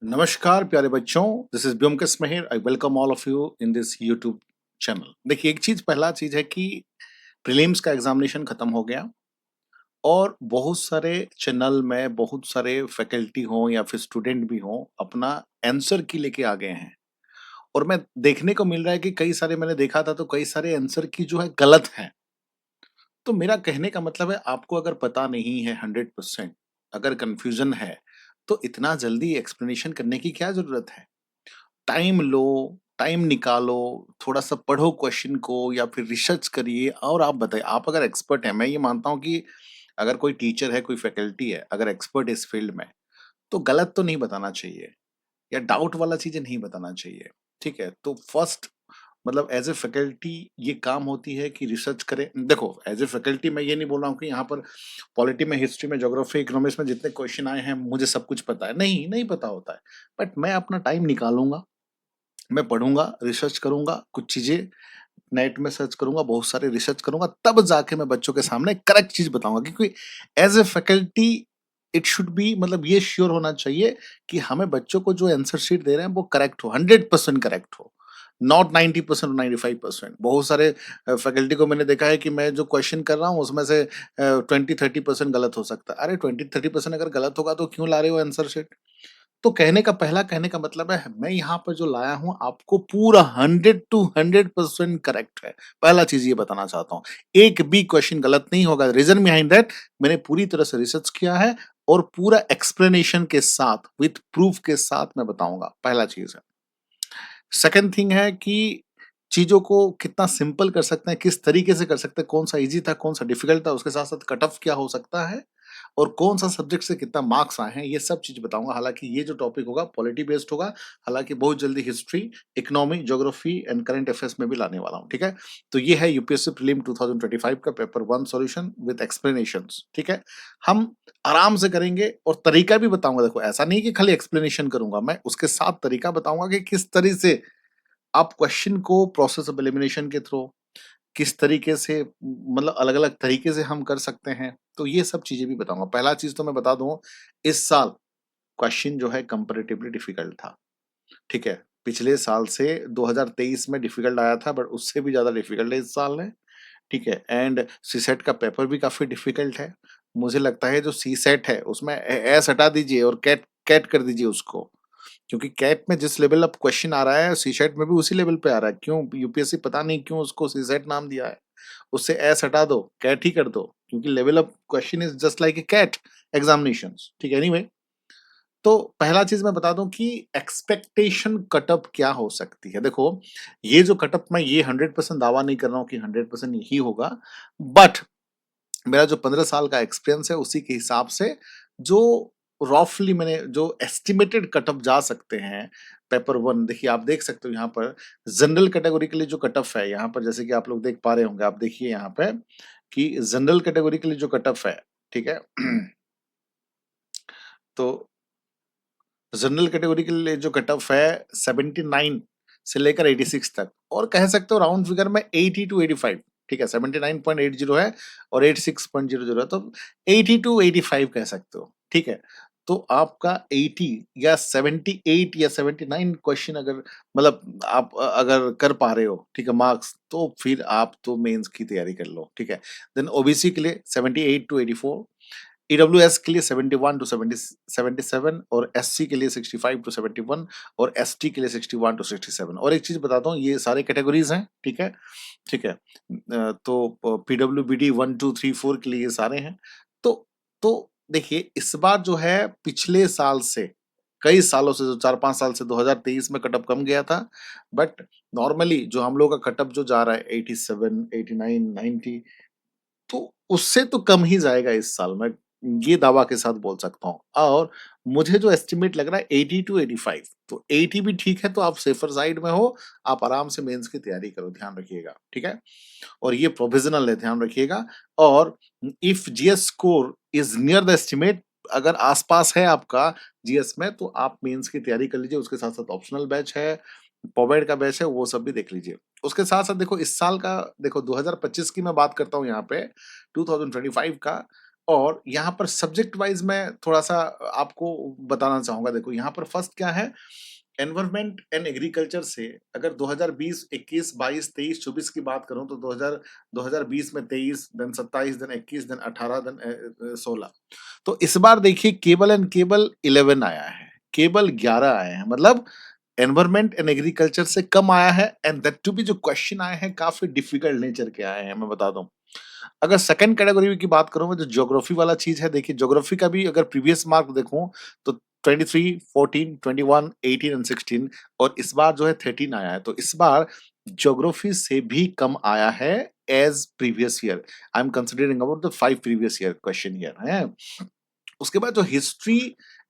नमस्कार प्यारे बच्चों, this is Byomkesh Meher. I welcome all of you in this YouTube channel. देखिए, एक चीज, पहला चीज है कि प्रीलिम्स का एग्जामिनेशन खत्म हो गया और बहुत सारे चैनल में बहुत सारे फैकल्टी हों या फिर स्टूडेंट भी हों, अपना आंसर की लेके आ गए हैं। और मैं देखने को मिल रहा है कि कई सारे, मैंने देखा था तो कई सारे आंसर की जो है गलत है। तो मेरा कहने का मतलब है, आपको अगर पता नहीं है 100%, अगर कंफ्यूजन है, तो इतना जल्दी एक्सप्लेनेशन करने की क्या जरूरत है। टाइम लो, टाइम निकालो, थोड़ा-सा पढ़ो क्वेश्चन को या फिर रिसर्च करिए और आप बताइए। आप अगर एक्सपर्ट हैं, मैं ये मानता हूँ कि अगर कोई टीचर है, कोई फैकल्टी है, अगर एक्सपर्ट इस फील्ड में, तो गलत तो नहीं बताना चाहिए या डाउट वाला चीज़ें नहीं बताना चाहिए, ठीक है? तो फर्स्ट, मतलब एज़ अ फैकल्टी ये काम होती है कि रिसर्च करें। देखो, एज़ अ फैकल्टी मैं ये नहीं बोल रहा हूँ कि यहाँ पर पॉलिटी में, हिस्ट्री में, ज्योग्राफी, इकोनॉमिक्स में जितने क्वेश्चन आए हैं, मुझे सब कुछ पता है। नहीं, नहीं पता होता है। बट मैं अपना टाइम निकालूँगा, मैं पढ़ूँगा, रिसर्च करूँगा, कुछ चीज़ें नेट में सर्च करूँगा, बहुत सारे रिसर्च करूँगा, तब जाके मैं बच्चों के सामने करेक्ट चीज़ बताऊँगा। क्योंकि as a faculty it should be, मतलब ये श्योर होना चाहिए कि हमें बच्चों को जो आंसर शीट दे रहे हैं वो करेक्ट हो, 100% करेक्ट हो, नॉट 90% 95%। बहुत सारे फैकल्टी को मैंने देखा है कि मैं जो क्वेश्चन कर रहा हूँ उसमें से 20-30% गलत हो सकता है। अरे 20-30% अगर गलत होगा तो क्यों ला रहे हो आंसर शीट? तो कहने का मतलब है, मैं यहाँ पर जो लाया हूँ आपको पूरा 100 टू 100% करेक्ट है। पहला चीज़ ये बताना चाहता हूँ। एक भी क्वेश्चन गलत नहीं होगा। रीज़न बिहाइंड दैट, मैंने पूरी तरह से रिसर्च किया है और पूरा एक्सप्लेनेशन के साथ, विथ प्रूफ के साथ मैं बताऊँगा, पहला चीज़ है। सेकंड थिंग है कि चीज़ों को कितना सिंपल कर सकते हैं, किस तरीके से कर सकते हैं, कौन-सा ईज़ी था, कौन-सा डिफ़िकल्ट था, उसके साथ-साथ कट ऑफ क्या हो सकता है और कौन-सा सब्जेक्ट से कितना मार्क्स आए हैं, ये सब चीज़ बताऊँगा। हालाँकि ये जो टॉपिक होगा पॉलिटी बेस्ड होगा, हालाँकि बहुत जल्दी history, economy, geography and current affairs में भी लाने वाला हूँ, ठीक है? तो ये है यूपीएससी प्रीलिम 2025 का पेपर 1 सॉल्यूशन विथ एक्सप्लेनेशंस, ठीक है? हम आराम से करेंगे और तरीका भी बताऊँगा। देखो, ऐसा नहीं कि खाली एक्सप्लेनेशन करूँगा, मैं उसके साथ तरीका बताऊँगा कि किस तरह से आप क्वेश्चन को प्रोसेस ऑफ एलिमिनेशन के थ्रू, किस तरीके से, मतलब अलग-अलग तरीके से हम कर सकते हैं, तो ये सब चीज़ें भी बताऊँगा। पहला चीज़ तो मैं बता दूँ, इस साल क्वेश्चन जो है कंपैरेटिवली डिफिकल्ट था, ठीक है? पिछले साल से 2023 में डिफिकल्ट आया था, बट उससे भी ज़्यादा डिफिकल्ट है इस साल है, ठीक है? एंड सीसेट का पेपर भी काफ़ी डिफिकल्ट है। मुझे लगता है जो सीसेट है उसमें एस हटा दीजिए और कैट कैट कर दीजिए उसको। क्योंकि कैट में जिस लेवल अब क्वेश्चन आ रहा है, सीसेट में भी उसी लेवल पे आ रहा है। क्यों यूपीएससी पता नहीं क्यों उसको सीसेट नाम दिया है। उससे एस हटा दो, कैट ही कर दो, क्योंकि level of question is just like a CAT examinations, ठीक है? एनीवे, तो पहला चीज़ मैं बता दूँ कि एक्सपेक्टेशन कटऑफ क्या हो सकती है। देखो, ये जो कटऑफ, मैं ये 100% दावा नहीं कर रहा हूँ कि 100% यही होगा, बट मेरा जो 15 साल का एक्सपीरियंस है उसी के हिसाब से जो रफली मैंने जो एस्टिमेटेड कट ऑफ जा सकते हैं पेपर 1, देखिए आप देख सकते हो यहाँ पर जनरल कैटेगरी के लिए जो कट ऑफ है, यहाँ पर जैसे कि आप लोग देख पा रहे होंगे, आप देखिए यहाँ पे कि जनरल कैटेगरी के लिए जो कट ऑफ है, ठीक है? तो जनरल कैटेगरी के लिए जो कट ऑफ है 79 से लेकर 86 तक, और कह सकते हो राउंड फिगर में 80 टू 85, ठीक है? 79.80 है और 86.00 है, तो 80 टू 85 कह सकते हो, ठीक है? तो आपका 80 या 78 या 79 क्वेश्चन अगर, मतलब आप अगर कर पा रहे हो, ठीक है, मार्क्स, तो फिर आप तो मेंस की तैयारी कर लो, ठीक है? देन ओबीसी के लिए 78 टू 84, ईडब्ल्यूएस के लिए 71 टू 77 और एससी के लिए 65 टू 71 और एसटी के लिए 61 टू 67। और एक चीज बताता हूँ, ये सारे कैटेगरीज हैं, ठीक है? ठीक है। तो पीडब्ल्यूबीडी 1 2 3 4 के लिए ये सारे हैं। तो तो देखिए, इस बार जो है पिछले साल से, कई सालों से, जो 4-5 साल से, 2023 में कटअप कम गया था, बट नॉर्मली जो हम लोग का कटअप जो जा रहा है 87, 89, 90, तो उससे तो कम ही जाएगा इस साल, मैं ये दावा के साथ बोल सकता हूँ। और मुझे जो एस्टिमेट लग रहा है 80 टू 85, तो 80 भी ठीक है, तो आप सेफर साइड में हो, आप आराम से मेंस की तैयारी करो, ध्यान रखिएगा, ठीक है? और ये प्रोविज़नल है, ध्यान रखिएगा। और if GS score is near the estimate, अगर आस-पास है आपका जीएस में, तो आप मेंस की तैयारी कर लीजिए, उसके साथ-साथ ऑप्शनल बैच है, पॉवेड का बैच है, वो सब भी देख लीजिए। उसके साथ-साथ देखो, इस साल का देखो, 2025 की मैं बात करता हूँ यहाँ पे, 2025 का, और यहाँ पर सब्जेक्ट वाइज़ मैं थोड़ा-सा आपको बताना चाहूँगा। देखो यहाँ पर फर्स्ट क्या है, एनवायरनमेंट एंड एग्रीकल्चर से अगर 2020, 21, 22, 23, 24 की बात करूँ तो 2020 में 23, देन 27, देन 21, देन 18, देन 16। तो इस बार देखिए केवल एंड केवल 11 आया है, केवल 11 आए हैं। मतलब एनवायरनमेंट एंड एग्रीकल्चर से कम आया है एंड दैट टू भी जो क्वेश्चन आए हैं काफ़ी डिफिकल्ट नेचर के आए हैं, मैं बताता हूँ। अगर सेकंड कैटेगरी की बात करूँ मैं, जो ज्योग्राफी वाला चीज़ है, देखिए ज्योग्राफी का भी अगर प्रीवियस मार्क देखूँ तो 23, 14, 21, 18 एंड 16 और इस बार जो है 13 आया है। तो इस बार ज्योग्राफी से भी कम आया है as previous year. I am considering about the 5 previous year question here हैं। उसके बाद जो history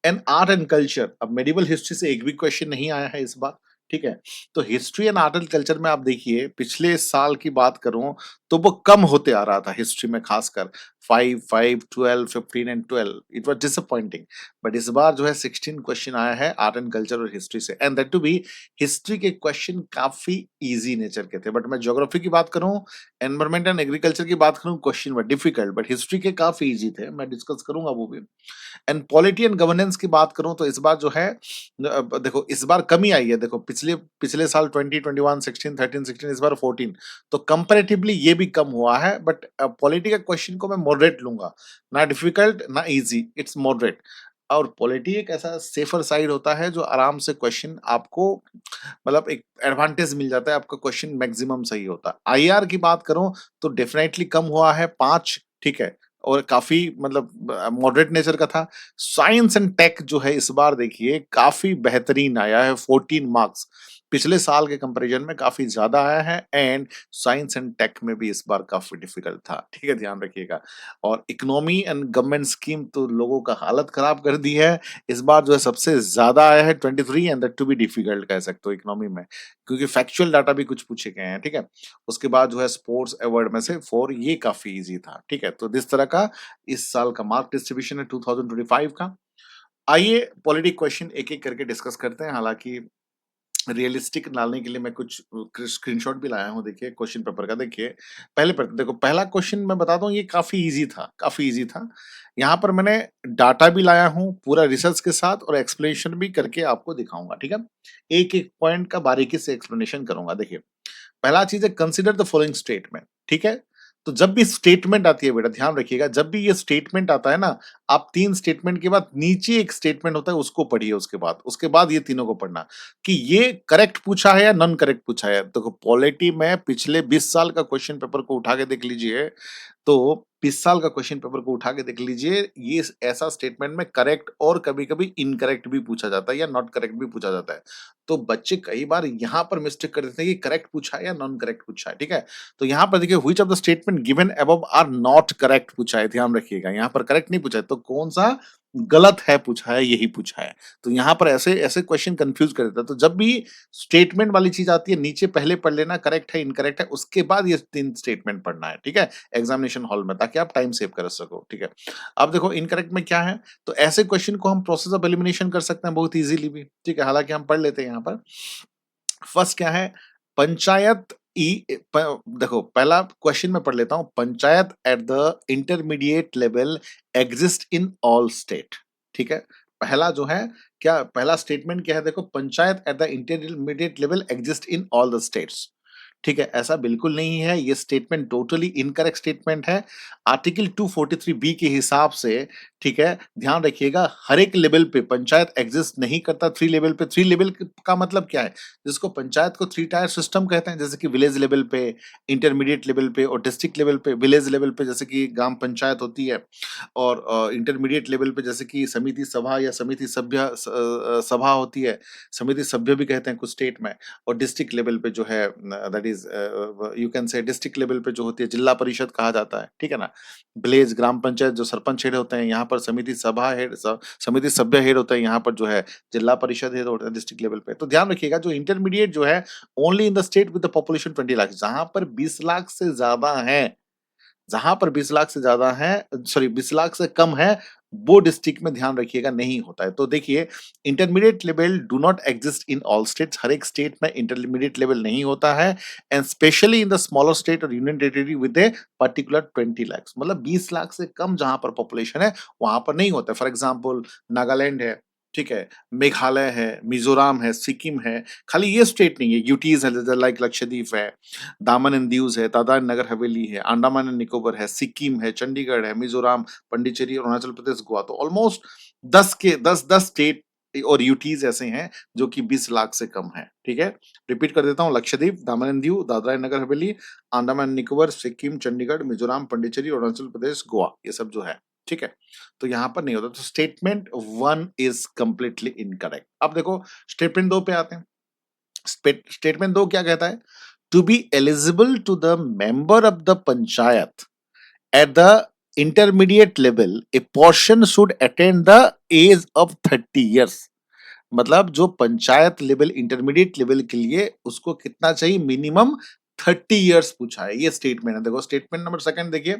and art and culture, अब मेडिवल हिस्ट्री से एक भी क्वेश्चन नहीं आया है इस बार, ठीक है? तो history and art and culture में आप देखिए पिछले साल की बात करूँ तो वो कम होते आ रहा था हिस्ट्री में खासकर 5, 5, 12, 15 and 12 it was disappointing. But इस बार जो है 16 क्वेश्चन आया है आर्ट एंड कल्चर और हिस्ट्री से and that too be history के क्वेश्चन काफ़ी ईज़ी नेचर के थे। बट मैं ज्योग्राफी की बात करूँ, एनवायरनमेंट एंड एग्रीकल्चर की बात करूँ, question were difficult but history के काफ़ी ईज़ी थे। मैं डिस्कस करूँगा वो भी। एंड पॉलिटी एंड गवर्नेंस की बात करूं तो इस बार जो है देखो इस बार कमी आई है। देखो पिछले पिछले साल 20, 21, 16, 13, 16, इस बार 14, तो कंपैरेटिवली ये भी कम हुआ है। बट पॉलिटी का क्वेश्चन को मैं मॉडरेट लूंगा, ना डिफिकल्ट ना इजी, इट्स मॉडरेट। और पॉलिटी एक ऐसा सेफर साइड होता है जो आराम से क्वेश्चन आपको मतलब एक एडवांटेज मिल जाता है, आपका क्वेश्चन मैक्सिमम सही होता है। आईआर की बात करूं तो डेफिनेटली कम हुआ है 5, ठीक है, और काफी मतलब मॉडरेट नेचर का था। साइंस एंड टेक जो है इस बार देखिए काफी बेहतरीन आया है, 14 मार्क्स पिछले साल के कंपैरिजन में काफी ज्यादा आया है एंड साइंस एंड टेक में भी इस बार काफी डिफिकल्ट था, ठीक है, ध्यान रखिएगा। और इकोनॉमी एंड गवर्नमेंट स्कीम तो लोगों का हालत खराब कर दी है। इस बार जो है सबसे ज्यादा आया है 23 and that too be difficult कह सकते हो इकोनॉमी में, क्योंकि फैक्चुअल डाटा भी कुछ पूछे गए हैं, ठीक है। उसके बाद जो है स्पोर्ट्स अवार्ड में से 4 ये काफी इजी था, ठीक है। तो इस तरह का इस साल का मार्क डिस्ट्रीब्यूशन है 2025 का। आइए पॉलिटिक क्वेश्चन एक-एक करके डिस्कस करते हैं। हालाँकि रियलिस्टिक डालने के लिए मैं कुछ स्क्रीनशॉट भी लाया हूँ, देखिए क्वेश्चन पेपर का। देखिए पहले पर देखो पहला क्वेश्चन मैं बताता हूँ, ये काफ़ी ईज़ी था, काफ़ी ईज़ी था। यहाँ पर मैंने डाटा भी लाया हूँ पूरा रिसर्च के साथ और एक्सप्लेनेशन भी करके आपको दिखाऊँगा, ठीक है? एक-एक पॉइंट का बारीकी से एक्सप्लेनेशन करूँगा। देखिए पहला चीज़ है, कंसीडर द फॉलोइंग स्टेटमेंट, ठीक है? तो जब भी स्टेटमेंट आती है बेटा ध्यान रखिएगा, जब भी ये स्टेटमेंट आता है ना, आप 3 स्टेटमेंट के बाद नीचे एक स्टेटमेंट होता है उसको पढ़िए उसके बाद ये तीनों को पढ़ना कि ये करेक्ट पूछा है या नॉन करेक्ट पूछा है। देखो पॉलिटी में पिछले 20 साल का क्वेश्चन पेपर को उठा के देख लीजिए, तो 20 साल का क्वेश्चन पेपर को उठा के देख लीजिए, ये ऐसा स्टेटमेंट में करेक्ट और कभी-कभी इनकरेक्ट भी पूछा जाता है या नॉट करेक्ट भी पूछा जाता है। तो बच्चे कई बार यहाँ पर मिस्टेक कर देते हैं कि करेक्ट पूछा है या नॉन करेक्ट पूछा है, ठीक है? तो यहाँ पर देखिए which of the statement given above are not correct पूछा है, ध्यान रखिएगा। यहाँ पर करेक्ट नहीं पूछा है, तो कौन-सा गलत है पूछा है, यही पूछा है। तो यहाँ पर ऐसे ऐसे क्वेश्चन कन्फ्यूज़ कर देता है। तो जब भी स्टेटमेंट वाली चीज़ आती है, नीचे पहले पढ़ लेना करेक्ट है, इनकरेक्ट है, उसके बाद ये 3 स्टेटमेंट पढ़ना है, ठीक है? एग्ज़ामिनेशन हॉल में, ताकि आप टाइम सेव कर सको, ठीक है? अब देखो इनकरेक्ट में क्या है, तो ऐसे क्वेश्चन को हम प्रोसेस ऑफ एलिमिनेशन कर सकते हैं बहुत ईज़िली भी, ठीक है? हालाँकि हम पढ़ लेते हैं यहाँ पर। फर्स्ट क्या है, पंचायत देखो पहला क्वेश्चन मैं पढ़ लेता हूँ। Panchayat at the intermediate level exist in all state, ठीक है। पहला जो है, क्या पहला स्टेटमेंट क्या है, देखो panchayat at the intermediate level exist in all the states, ठीक है। ऐसा बिल्कुल नहीं है, ये स्टेटमेंट टोटली इनकरेक्ट स्टेटमेंट है। आर्टिकल 243 बी के हिसाब से, ठीक है, ध्यान रखिएगा, हर एक लेवल पे पंचायत एग्जिस्ट नहीं करता। 3 लेवल पे, 3 लेवल का मतलब क्या है, जिसको पंचायत को 3 टायर सिस्टम कहते हैं, जैसे कि विलेज लेवल पे, इंटरमीडिएट लेवल पे और डिस्ट्रिक्ट लेवल पे। विलेज लेवल पे जैसे कि ग्राम पंचायत होती है और इंटरमीडिएट लेवल पे जैसे कि समिति सभा या समिति सभा होती है, समिति सभ्य भी कहते हैं कुछ स्टेट में। और डिस्ट्रिक्ट लेवल पे जो है that is you can say district level पे जो होती है जिला परिषद कहा जाता है, ठीक है ना। विलेज ग्राम पंचायत जो सरपंच हेड होते हैं, यहाँ पर समिति सभा हेड समिति सभ्य हेड होता है, यहाँ पर जो है जिला परिषद हेड होता है डिस्ट्रिक्ट लेवल पे। तो ध्यान रखिएगा, जो इंटरमीडिएट जो है only in the state with the population 20 lakh, जहां पर 20 लाख से ज्यादा है, जहां पर 20 लाख से ज्यादा है, सॉरी 20 लाख से कम है, वो डिस्ट्रिक्ट में ध्यान रखिएगा नहीं होता है। तो देखिए intermediate level do not exist in all states, हर एक स्टेट में इंटरमीडिएट लेवल नहीं होता है, and specially in the smaller state और union territory with a particular 20 lakh, मतलब 20 लाख से कम जहां पर पॉपुलेशन है वहां पर नहीं होता। फॉर एग्जाम्पल नागालैंड है, ठीक है, मेघालय है, मिजोरम है, सिक्किम है, खाली ये स्टेट नहीं है, यूटीज है लाइक लक्षद्वीप है, दामन एंड दीव है, दादरा एंड नगर हवेली है, अंडमान एंड निकोबर है, सिक्किम है, चंडीगढ़ है, मिजोरम, पंडिचेरी और अरुणाचल प्रदेश, गोवा। तो ऑलमोस्ट 10 स्टेट और यूटीज ऐसे हैं जो कि 20 लाख से कम है। ठीक है, रिपीट कर देता हूँ, लक्षद्वीप, दामन and Diu, Dadra and Nagar Haveli, Andaman and Nicobar, Sikkim, Chandigarh, Mizoram, Pondicherry, Arunachal Pradesh, Goa, ये सब जो है। ठीक है, तो यहां पर नहीं होता। तो स्टेटमेंट 1 इज कंप्लीटली इनकरेक्ट। अब देखो स्टेटमेंट 2 पे आते हैं। स्टेटमेंट 2 क्या कहता है? To be eligible to the member of the panchayat at the intermediate level, a portion should attain the age of 30 years। मतलब जो पंचायत लेवल इंटरमीडिएट लेवल के लिए उसको कितना चाहिए? मिनिमम 30 इयर्स पूछा है। ये स्टेटमेंट है। देखो स्टेटमेंट नंबर सेकंड देखिए,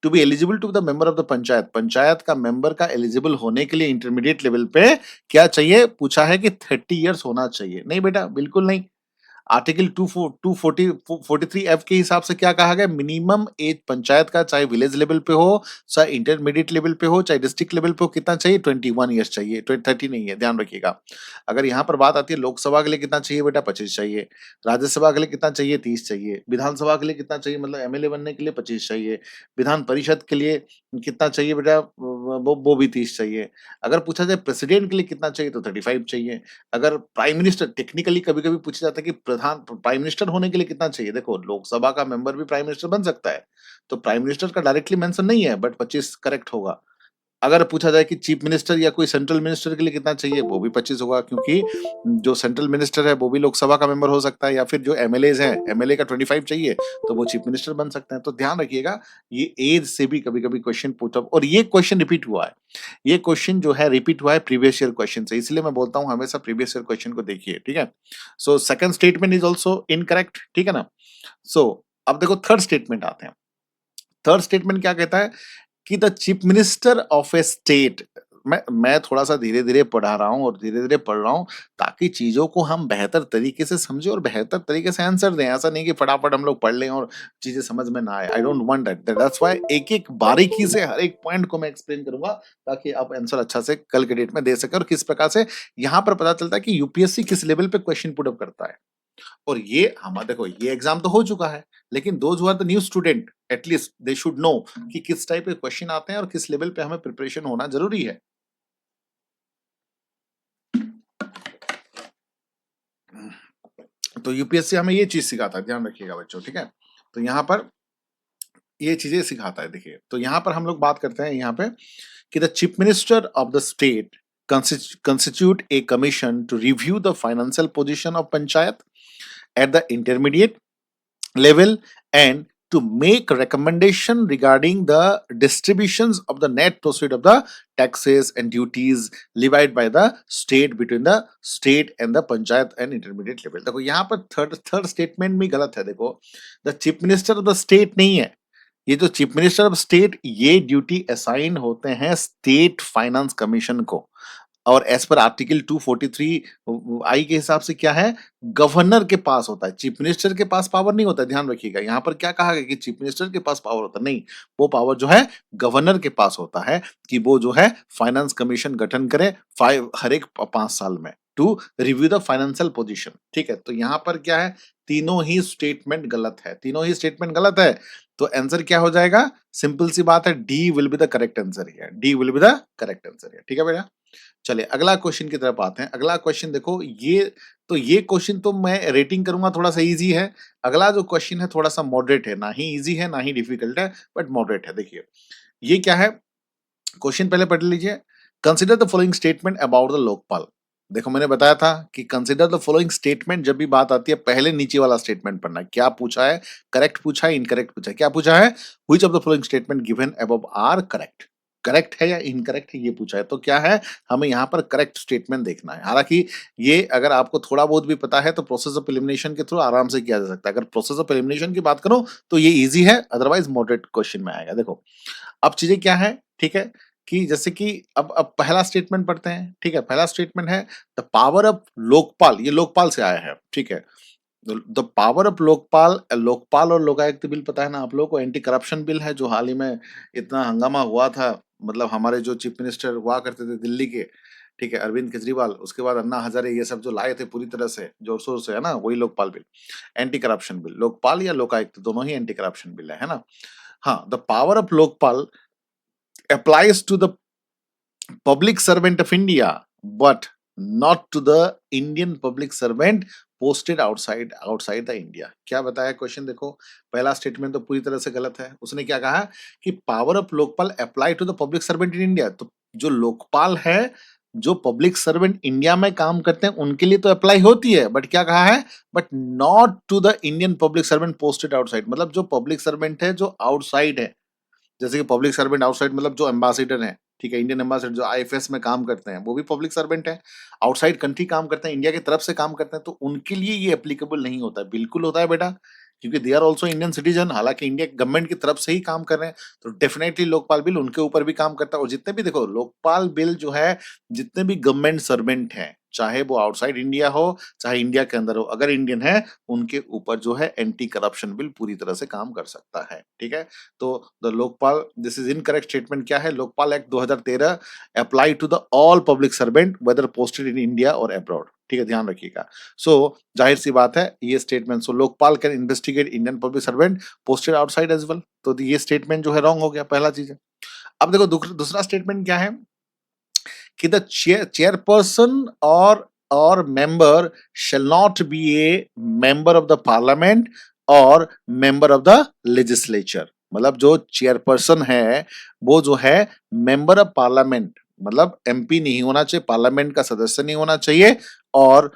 to be eligible to the member of the panchayat, panchayat का मेंबर का एलिजिबल होने के लिए इंटरमीडिएट लेवल पे क्या चाहिए? पूछा है कि 30 इयर्स होना चाहिए। नहीं बेटा, बिल्कुल नहीं। आर्टिकल 243 एफ के हिसाब से क्या कहा गया? मिनिमम एज पंचायत का, चाहे विलेज लेवल पे हो, चाहे इंटरमीडिएट लेवल पे हो, चाहे डिस्ट्रिक्ट लेवल पे हो, कितना चाहिए? 21 ईयर्स चाहिए, 30 नहीं है, ध्यान रखिएगा। अगर यहाँ पर बात आती है लोकसभा के लिए कितना चाहिए बेटा? 25 चाहिए। राज्यसभा के लिए कितना चाहिए? 30 चाहिए। विधानसभा के लिए कितना चाहिए? मतलब एमएलए बनने के लिए 25 चाहिए। विधान परिषद के लिए कितना चाहिए बेटा? वो भी 30 चाहिए। अगर पूछा जाए प्रेसिडेंट के लिए कितना चाहिए, तो 35 चाहिए। अगर प्राइम मिनिस्टर, टेक्निकली कभी-कभी पूछा जाता है कि प्रधान प्राइम मिनिस्टर होने के लिए कितना चाहिए? देखो लोकसभा का मेंबर भी प्राइम मिनिस्टर बन सकता है, तो प्राइम मिनिस्टर का डायरेक्टली मेंशन नहीं है, बट 25 करेक्ट होगा। अगर पूछा जाए कि चीफ मिनिस्टर या कोई सेंट्रल मिनिस्टर के लिए कितना चाहिए, वो भी 25 होगा, क्योंकि जो सेंट्रल मिनिस्टर है वो भी लोकसभा का मेंबर हो सकता है, या फिर जो एमएलएज हैं, एमएलए का 25 चाहिए तो वो चीफ मिनिस्टर बन सकते हैं। तो ध्यान रखिएगा, ये एज से भी कभी-कभी क्वेश्चन पूछा, और ये क्वेश्चन रिपीट हुआ है। ये क्वेश्चन जो है रिपीट हुआ है प्रीवियस ईयर क्वेश्चन से, इसलिए मैं बोलता हूँ हमेशा प्रीवियस ईयर क्वेश्चन को देखिए। ठीक है, so second statement is also incorrect. ठीक है ना। सो अब देखो थर्ड स्टेटमेंट आते हैं। थर्ड स्टेटमेंट क्या कहता है कि the chief minister of A state, मैं थोड़ा-सा धीरे-धीरे पढ़ा रहा हूँ और धीरे-धीरे पढ़ रहा हूँ ताकि चीज़ों को हम बेहतर तरीके से समझें और बेहतर तरीके से आंसर दें। ऐसा नहीं कि फटाफट हम लोग पढ़ लें और चीज़ें समझ में ना आए। I don't want that. That's why एक-एक बारीकी से हर एक पॉइंट को मैं एक्सप्लेन करूँगा ताकि आप आंसर अच्छा से कल के डेट में दे सकें, और किस प्रकार से यहाँ पर पता चलता है कि यूपीएससी किस लेवल पे क्वेश्चन पुट अप करता है। और ये हम देखो ये एग्जाम तो हो चुका है, लेकिन those who are the new student at least they should know कि किस टाइप के क्वेश्चन आते हैं और किस लेवल पे हमें प्रिपरेशन होना जरूरी है। तो यूपीएससी हमें ये चीज सिखाता है, ध्यान रखिएगा बच्चों। ठीक है, तो यहाँ पर ये चीजें सिखाता है। देखिए तो यहाँ पर हम लोग बात करते हैं यहाँ पे कि the chief minister of the state constitute a commission to review the financial position of panchayat at the intermediate level and to make recommendation regarding the distributions of the net proceed of the taxes and duties levied by the state between the state and the panchayat and intermediate level। देखो यहाँ पर third statement भी गलत है। देखो the chief minister of the state नहीं है, ये जो चीफ मिनिस्टर ऑफ स्टेट ये ड्यूटी असाइन होते हैं स्टेट फाइनेंस कमीशन को, और एज पर आर्टिकल 243 आई के हिसाब से क्या है? गवर्नर के पास होता है, चीफ मिनिस्टर के पास पावर नहीं होता। ध्यान रखिएगा, यहाँ पर क्या कहा गया कि चीफ मिनिस्टर के पास पावर होता नहीं, वो पावर जो है गवर्नर के पास होता है कि वो जो है फाइनेंस कमीशन गठन करे हर एक 5 साल में to review the financial position. ठीक है, तो यहाँ पर क्या है? तीनों ही स्टेटमेंट गलत है, तीनों ही स्टेटमेंट गलत है। तो आंसर क्या हो जाएगा? सिंपल सी बात है, D will be the correct answer here, D will be the correct answer here. ठीक है बेटा, चलिए अगला क्वेश्चन की तरफ आते हैं। अगला क्वेश्चन देखो, ये क्वेश्चन तो मैं रेटिंग करूंगा थोड़ा सा इजी है। अगला जो क्वेश्चन है थोड़ा सा मॉडरेट है, ना ही इजी है ना ही डिफिकल्ट है, बट मॉडरेट है। देखिए ये क्या है, क्वेश्चन पहले पढ़ लीजिए। Consider the following statement about the Lokpal. देखो मैंने बताया था कि कंसिडर द फॉलोइंग स्टेटमेंट जब भी बात आती है पहले नीचे वाला स्टेटमेंट पढ़ना है। क्या पूछा है? करेक्ट पूछा है, इनकरेक्ट पूछा है? क्या पूछा है? Which of the following statement given above are correct? Correct है या इनकरेक्ट है ये पूछा है। तो क्या है, हमें यहाँ पर करेक्ट स्टेटमेंट देखना है। हालांकि ये अगर आपको थोड़ा बहुत भी पता है तो प्रोसेस ऑफ एलिमिनेशन के थ्रू आराम से किया जा सकता है। अगर प्रोसेस ऑफ एलिमिनेशन की बात करो तो ये इजी है, अदरवाइज मॉडरेट क्वेश्चन में आएगा। देखो अब चीजें क्या है, ठीक है, कि जैसे कि अब पहला स्टेटमेंट पढ़ते हैं, ठीक है? पहला स्टेटमेंट है द पावर ऑफ लोकपाल, ये लोकपाल से आया है, ठीक है? The power of Lokpal, Lokpal और लोकायुक्त बिल पता है ना आप लोगों को, एंटी करप्शन बिल है जो हाल ही में इतना हंगामा हुआ था। मतलब हमारे जो चीफ मिनिस्टर हुआ करते थे दिल्ली के, ठीक है, अरविंद केजरीवाल, उसके बाद अन्ना हजारे, ये सब जो लाए थे पूरी तरह से जोर शोर से, है ना, वही Lokpal bill, anti corruption bill. Lokpal या लोकायुक्त दोनों ही एंटी करप्शन बिल है ना। हाँ, the power of Lokpal applies to the public servant of India, but not to the Indian public servant posted outside the India। क्या बताया क्वेश्चन देखो, पहला स्टेटमेंट तो पूरी तरह से गलत है। उसने क्या कहा कि power of Lokpal apply to the public servant in India. तो जो लोकपाल है, जो पब्लिक सर्वेंट इंडिया में काम करते हैं उनके लिए तो अप्लाई होती है, बट क्या कहा है, but not to the Indian public servant posted outside. मतलब जो पब्लिक सर्वेंट है जो आउटसाइड है, जैसे कि पब्लिक सर्वेंट आउटसाइड मतलब जो एम्बेसडर हैं, ठीक है, इंडियन एम्बेसडर जो आईएफएस में काम करते हैं वो भी पब्लिक सर्वेंट है, आउटसाइड कंट्री काम करते हैं, इंडिया की तरफ से काम करते हैं, तो उनके लिए ये एप्लीकेबल नहीं होता है। बिल्कुल होता है बेटा, क्योंकि they are also Indian citizen, हालांकि इंडिया गवर्नमेंट की तरफ से ही काम कर रहे हैं, तो डेफिनेटली लोकपाल बिल उनके ऊपर भी काम करता है। और जितने भी देखो लोकपाल बिल जो है, जितने भी गवर्नमेंट सर्वेंट हैं, चाहे वो आउटसाइड इंडिया हो चाहे इंडिया के अंदर हो, अगर इंडियन है उनके ऊपर जो है एंटी करप्शन बिल पूरी तरह से काम कर सकता है, ठीक है। तो the Lokpal, this is incorrect statement क्या है, Lokpal act 2013 apply to the all public servant whether posted in India और अब्रॉड, ठीक है, ध्यान रखिएगा। सो जाहिर सी बात है ये statement, so Lokpal can investigate Indian public servant posted outside as well, तो ये स्टेटमेंट जो है रॉन्ग हो गया, पहला चीज है। अब देखो दूसरा स्टेटमेंट क्या है कि द चेयरपर्सन और member shall not be a member of the parliament और member of the legislature। मतलब जो चेयरपर्सन है वो जो है मेंबर ऑफ पार्लियामेंट, मतलब एमपी नहीं होना चाहिए, पार्लियामेंट का सदस्य नहीं होना चाहिए, और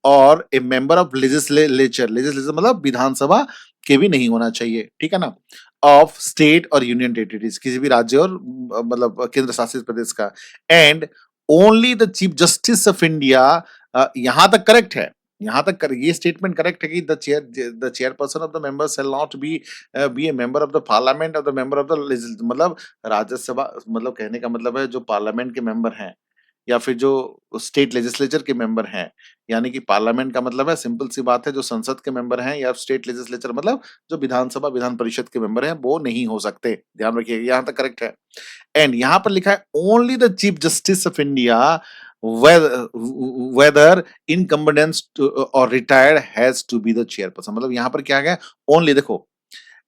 और ए मेंबर ऑफ लेजिस्लेचर, लेजिस्लेचर मतलब विधानसभा के भी नहीं होना चाहिए, ठीक है ना, ऑफ स्टेट और यूनियन टेरिटरीज, किसी भी राज्य और मतलब केंद्र शासित प्रदेश का, and only the chief justice of India. यहां तक करेक्ट है, ये स्टेटमेंट करेक्ट है कि the chairperson of the member shall not be A member of the parliament of the member of the, मतलब राज्यसभा, मतलब कहने का मतलब है जो पार्लियामेंट के मेंबर हैं या फिर जो स्टेट लेजिस्लेचर के मेंबर हैं, यानी कि पार्लियामेंट का मतलब है, सिंपल सी बात है, जो संसद के मेंबर हैं, या स्टेट लेजिस्लेचर मतलब जो विधानसभा विधान परिषद के मेंबर हैं, वो नहीं हो सकते, ध्यान रखिए, यहां तक करेक्ट है। एंड यहां पर लिखा है only the chief justice of India whether incumbent और retired has to be the chairperson. मतलब यहां पर क्या है, ओनली, देखो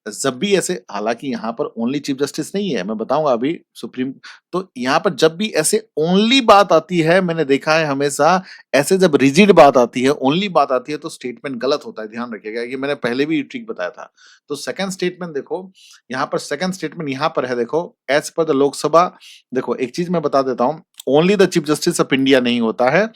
जब भी ऐसे, हालांकि यहाँ पर ओनली चीफ जस्टिस नहीं है, मैं बताऊंगा अभी सुप्रीम, तो यहाँ पर जब भी ऐसे ओनली बात आती है, मैंने देखा है हमेशा ऐसे जब रिजिड बात आती है, ओनली बात आती है, तो स्टेटमेंट गलत होता है, ध्यान रखिएगा, ये मैंने पहले भी ट्रिक बताया था। तो सेकंड स्टेटमेंट देखो, यहाँ पर सेकंड स्टेटमेंट यहाँ पर है, देखो एज पर द लोकसभा, देखो एक चीज मैं बता देता हूँ, only the chief justice of India नहीं होता है,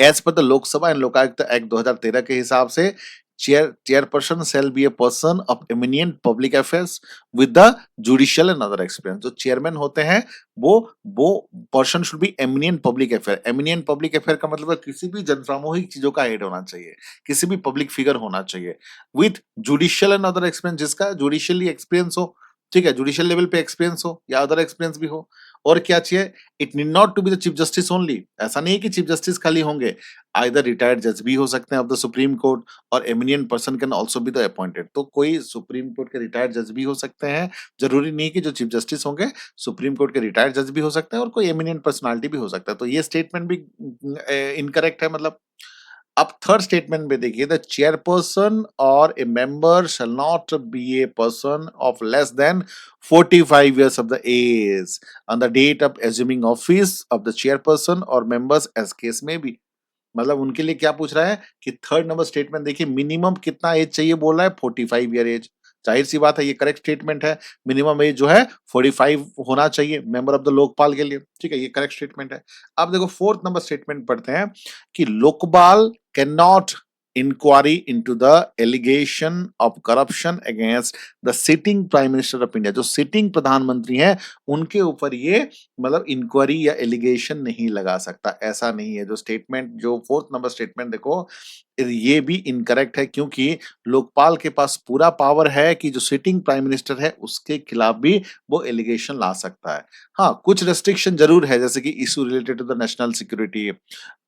as per the Lok Sabha and Lokayukta act 2013 के हिसाब से chairperson shall be a person of eminent public affairs with the judicial and other experience। जो चेयरमैन होते हैं वो person should be eminent public affair. Eminent public affair का मतलब है किसी भी जनसामूहिक चीजों का हेड होना चाहिए, किसी भी पब्लिक फिगर होना चाहिए, with judicial and other experience, जिसका जुडिशियली एक्सपीरियंस हो, ठीक है, जुडिशियल लेवल पे एक्सपीरियंस हो या अदर एक्सपीरियंस भी हो। और क्या चाहिए, it need not to be the chief justice only, ऐसा नहीं है कि चीफ जस्टिस खाली होंगे, आइदर रिटायर्ड जज भी हो सकते हैं ऑफ द सुप्रीम कोर्ट, और eminent person can also be the appointed. तो कोई सुप्रीम कोर्ट के रिटायर्ड जज भी हो सकते हैं, जरूरी नहीं कि जो चीफ जस्टिस होंगे सुप्रीम कोर्ट के रिटायर्ड जज भी हो सकते हैं, और कोई एमिनियंट पर्सनालिटी भी हो सकता है। तो ये स्टेटमेंट भी इनकरेक्ट है, मतलब। अब थर्ड स्टेटमेंट में देखिए, द चेयरपर्सन और ए member shall not be a person of less than 45 years of the age on the date of assuming office of the chairperson or members as case may be। मतलब उनके लिए क्या पूछ रहा है कि थर्ड नंबर स्टेटमेंट देखिए, minimum कितना एज चाहिए बोल रहा है, 45 ईयर एज। जाहिर सी बात है ये करेक्ट स्टेटमेंट है, मिनिमम एज जो है 45 होना चाहिए मेंबर ऑफ द लोकपाल के लिए, ठीक है, ये करेक्ट स्टेटमेंट है। अब देखो फोर्थ नंबर स्टेटमेंट पढ़ते हैं कि Lokpal can not inquiry into the allegation of corruption against the sitting prime minister of India. जो सिटिंग प्रधानमंत्री हैं उनके ऊपर ये मतलब इंक्वायरी या एलिगेशन नहीं लगा सकता, ऐसा नहीं है। जो स्टेटमेंट, जो फोर्थ नंबर स्टेटमेंट देखो, ये भी इनकरेक्ट है क्योंकि लोकपाल के पास पूरा पावर है कि जो सिटिंग प्राइम मिनिस्टर है उसके खिलाफ भी वो एलिगेशन ला सकता है। हाँ, कुछ रेस्ट्रिक्शन ज़रूर है जैसे कि issue related to the national security,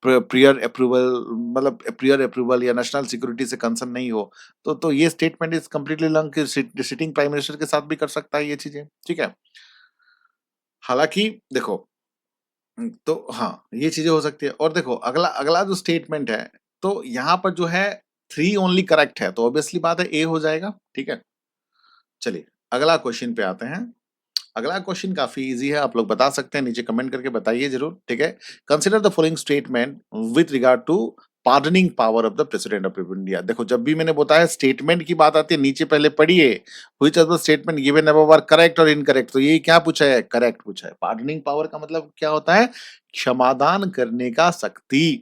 prior approval, मतलब प्रियर अप्रूवल या नेशनल सिक्योरिटी से कंसर्न नहीं हो, तो ये स्टेटमेंट इज़ कंप्लीटली लॉन्ग कि सिटिंग प्राइम मिनिस्टर के साथ भी कर सकता है ये चीज़ें, ठीक है? हालाँकि देखो, तो हाँ, ये चीज़ें हो सकती है और देखो अगला अगला जो स्टेटमेंट है, तो यहाँ पर जो है 3 ओनली करेक्ट है, तो ऑब्वियसली बात है ए हो जाएगा, ठीक है? चलिए, अगला क्वेश्चन पे आते हैं। अगला क्वेश्चन काफ़ी ईज़ी है, आप लोग बता सकते हैं, नीचे कमेंट करके बताइए ज़रूर, ठीक है? Consider the following statement with regard to pardoning power of the president of India. देखो, जब भी मैंने बताया स्टेटमेंट की बात आती है, नीचे पहले पढ़िए, which of the statement given above are correct और इनकरेक्ट। तो ये क्या पूछा है? करेक्ट पूछा है। पार्डनिंग पावर का मतलब क्या होता है? क्षमादान करने का शक्ति।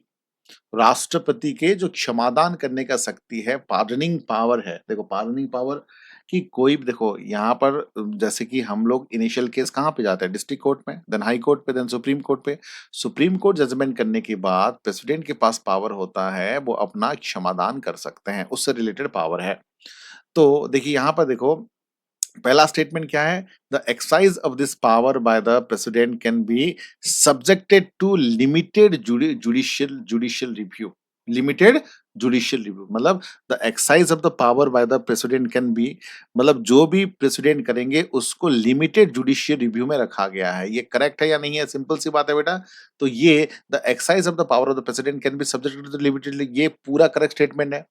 राष्ट्रपति के जो क्षमादान करने का शक्ति है, पार्डनिंग पावर है। देखो, पार्डनिंग पावर कि कोई भी देखो यहाँ पर जैसे कि हम लोग इनिशियल केस कहाँ पे जाते हैं? डिस्ट्रिक्ट कोर्ट में, देन हाई कोर्ट पे, देन सुप्रीम कोर्ट पे। सुप्रीम कोर्ट जजमेंट करने के बाद प्रेसिडेंट के पास पावर होता है, वो अपना क्षमादान कर सकते हैं, उससे रिलेटेड पावर है। तो देखिए यहाँ पर देखो, पहला स्टेटमेंट क्या है? The exercise of this power by the president can be subjected to limited judicial review. Limited judicial review मतलब the exercise of the power by the president can be, मतलब जो भी प्रेसिडेंट करेंगे उसको लिमिटेड जुडिशियल रिव्यू में रखा गया है। ये करेक्ट है या नहीं है? सिंपल सी बात है बेटा। तो ये the exercise of the power of the president can be subjected to limited, ये पूरा करेक्ट स्टेटमेंट है।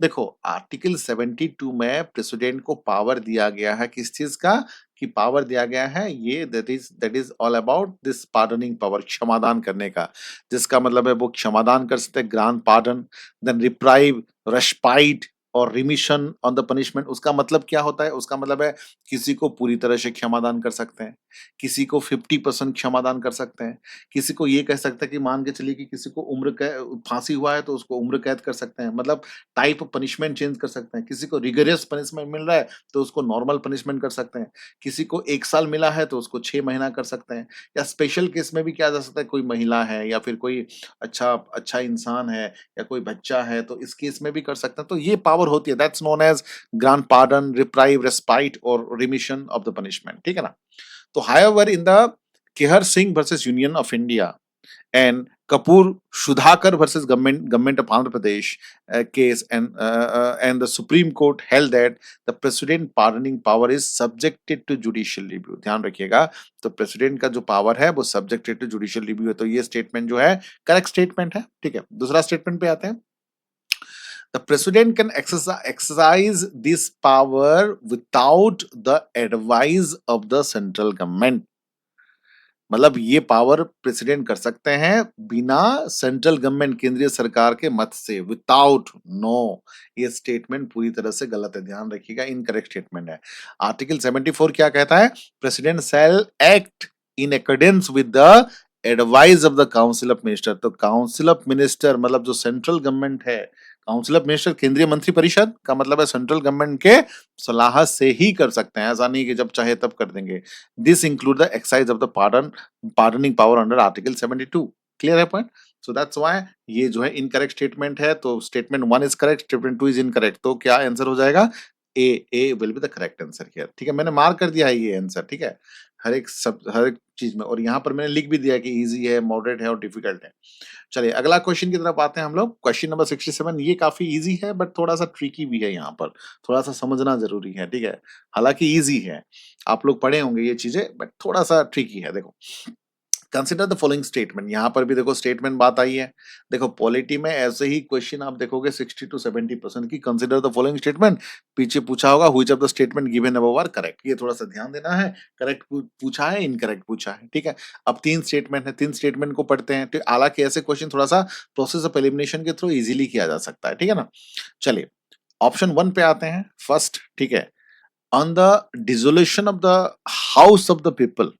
देखो, आर्टिकल 72 में प्रेसिडेंट को पावर दिया गया है किस चीज का? कि पावर दिया गया है ये that is all about this pardoning power, क्षमादान करने का, जिसका मतलब है वो क्षमादान कर सकते हैं, grant pardon, then reprieve, respite और रिमिशन ऑन द पनिशमेंट। उसका मतलब क्या होता है? उसका मतलब है किसी को पूरी तरह से क्षमादान कर सकते हैं, किसी को 50% क्षमादान कर सकते हैं, किसी को ये कह सकते हैं कि मान के चलिए कि किसी को उम्र कैद, फांसी हुआ है तो उसको उम्र कैद कर सकते हैं, मतलब टाइप ऑफ पनिशमेंट चेंज कर सकते हैं। किसी को रिगोरियस पनिशमेंट मिल रहा है तो उसको नॉर्मल पनिशमेंट कर सकते हैं। किसी को 1 साल मिला है तो उसको 6 महीना कर सकते हैं। या स्पेशल केस में भी किया जा सकता है, कोई महिला है या फिर कोई अच्छा अच्छा इंसान है या कोई बच्चा है तो इस केस में भी कर सकते हैं। तो ये पावर होती है, that's known as grand pardon, reprieve, respite और रिमिशन ऑफ द पनिशमेंट, ठीक है ना? तो however in the Kehar Singh versus union of India and Kapoor Sudhakar versus government of Andhra Pradesh case, and the Supreme Court held that the president pardoning power is subjected to judicial review। ध्यान रखिएगा, तो president का जो power है वो subjected to judicial review है। तो ये स्टेटमेंट जो है करेक्ट स्टेटमेंट है, ठीक है। दूसरा स्टेटमेंट पे आते हैं। The president can exercise this power without the advice of the central government। मतलब ये पावर प्रेसिडेंट कर सकते हैं बिना सेंट्रल गवर्नमेंट, केंद्रीय सरकार के मत से, विदाउट, नो। ये स्टेटमेंट पूरी तरह से गलत है, ध्यान रखिएगा, इनकरेक्ट स्टेटमेंट है। आर्टिकल 74 क्या कहता है? President shell act in accordance with the advice of the council of minister. तो काउंसिल ऑफ मिनिस्टर मतलब जो सेंट्रल गवर्नमेंट है, काउंसिल ऑफ मिनिस्टर केंद्रीय मंत्री परिषद का मतलब है सेंट्रल गवर्नमेंट के सलाह से ही कर सकते हैं, ऐसा नहीं कि जब चाहे तब कर देंगे। This include the exercise of the pardoning power under article 72। Clear है पॉइंट? सो दैट्स व्हाई ये जो है इनकरेक्ट स्टेटमेंट है। तो statement 1 is correct, statement 2 is incorrect. तो क्या आंसर हो जाएगा? A will be the correct answer here, ठीक है। मैंने मार्क कर दिया है ये आंसर, ठीक है, हर एक चीज में, और यहाँ पर मैंने लिख भी दिया कि इजी है, मॉडरेट है और डिफिकल्ट है। चलिए अगला क्वेश्चन की तरफ आते हैं हम लोग। क्वेश्चन नंबर 67, ये काफी इजी है बट थोड़ा सा ट्रिकी भी है, यहाँ पर थोड़ा सा समझना जरूरी है, ठीक है। हालांकि इजी है, आप लोग पढ़े होंगे ये चीजें, बट थोड़ा सा ट्रिकी है। देखो, कंसिडर द फॉलोइंग स्टेटमेंट। यहाँ पर भी देखो स्टेटमेंट बात आई है। देखो, पॉलिटी में ऐसे ही क्वेश्चन आप देखोगे 60 to 70% की, कंसिडर द फॉलोइंग स्टेटमेंट, पीछे पूछा होगा which of the statement given above are correct. ये थोड़ा सा ध्यान देना है, करेक्ट पूछा है, इनकरेक्ट पूछा है, ठीक है। अब 3 स्टेटमेंट है, 3 स्टेटमेंट को पढ़ते हैं। तो हालांकि ऐसे क्वेश्चन थोड़ा सा प्रोसेस ऑफ एलिमिनेशन के थ्रू इजीली किया जा सकता है, ठीक है ना। चलिए ऑप्शन 1 पे आते हैं फर्स्ट, ठीक है। On the dissolution of the house of the people,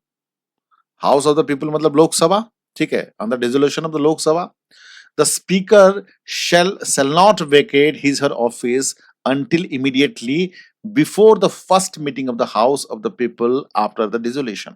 house of the people मतलब लोकसभा, ठीक है। On the dissolution of the Lok Sabha, the speaker shall not vacate his her office until immediately before the first meeting of the house of the people after the dissolution।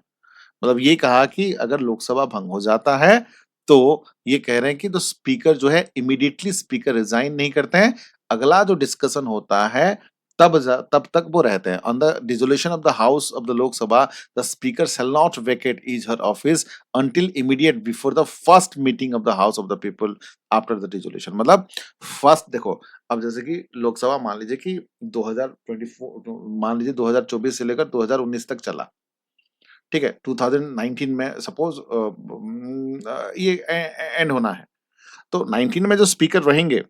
मतलब ये कहा कि अगर लोकसभा भंग हो जाता है तो ये कह रहे हैं कि तो स्पीकर जो है इमीडिएटली स्पीकर रिजाइन नहीं करते हैं, अगला जो डिस्कशन होता है तब तक वो रहते हैं। On the dissolution of the house of the लोक सभा, the speaker shall not vacate his her office until immediate before the first meeting of the house of the people after the dissolution. मतलब first देखो, अब जैसे कि लोकसभा मान लीजिए कि 2024 मान लीजिए 2024 से लेकर 2019 तक चला, ठीक है? 2019 में सपोज ये एंड होना है, तो 19 में जो स्पीकर रहेंगे,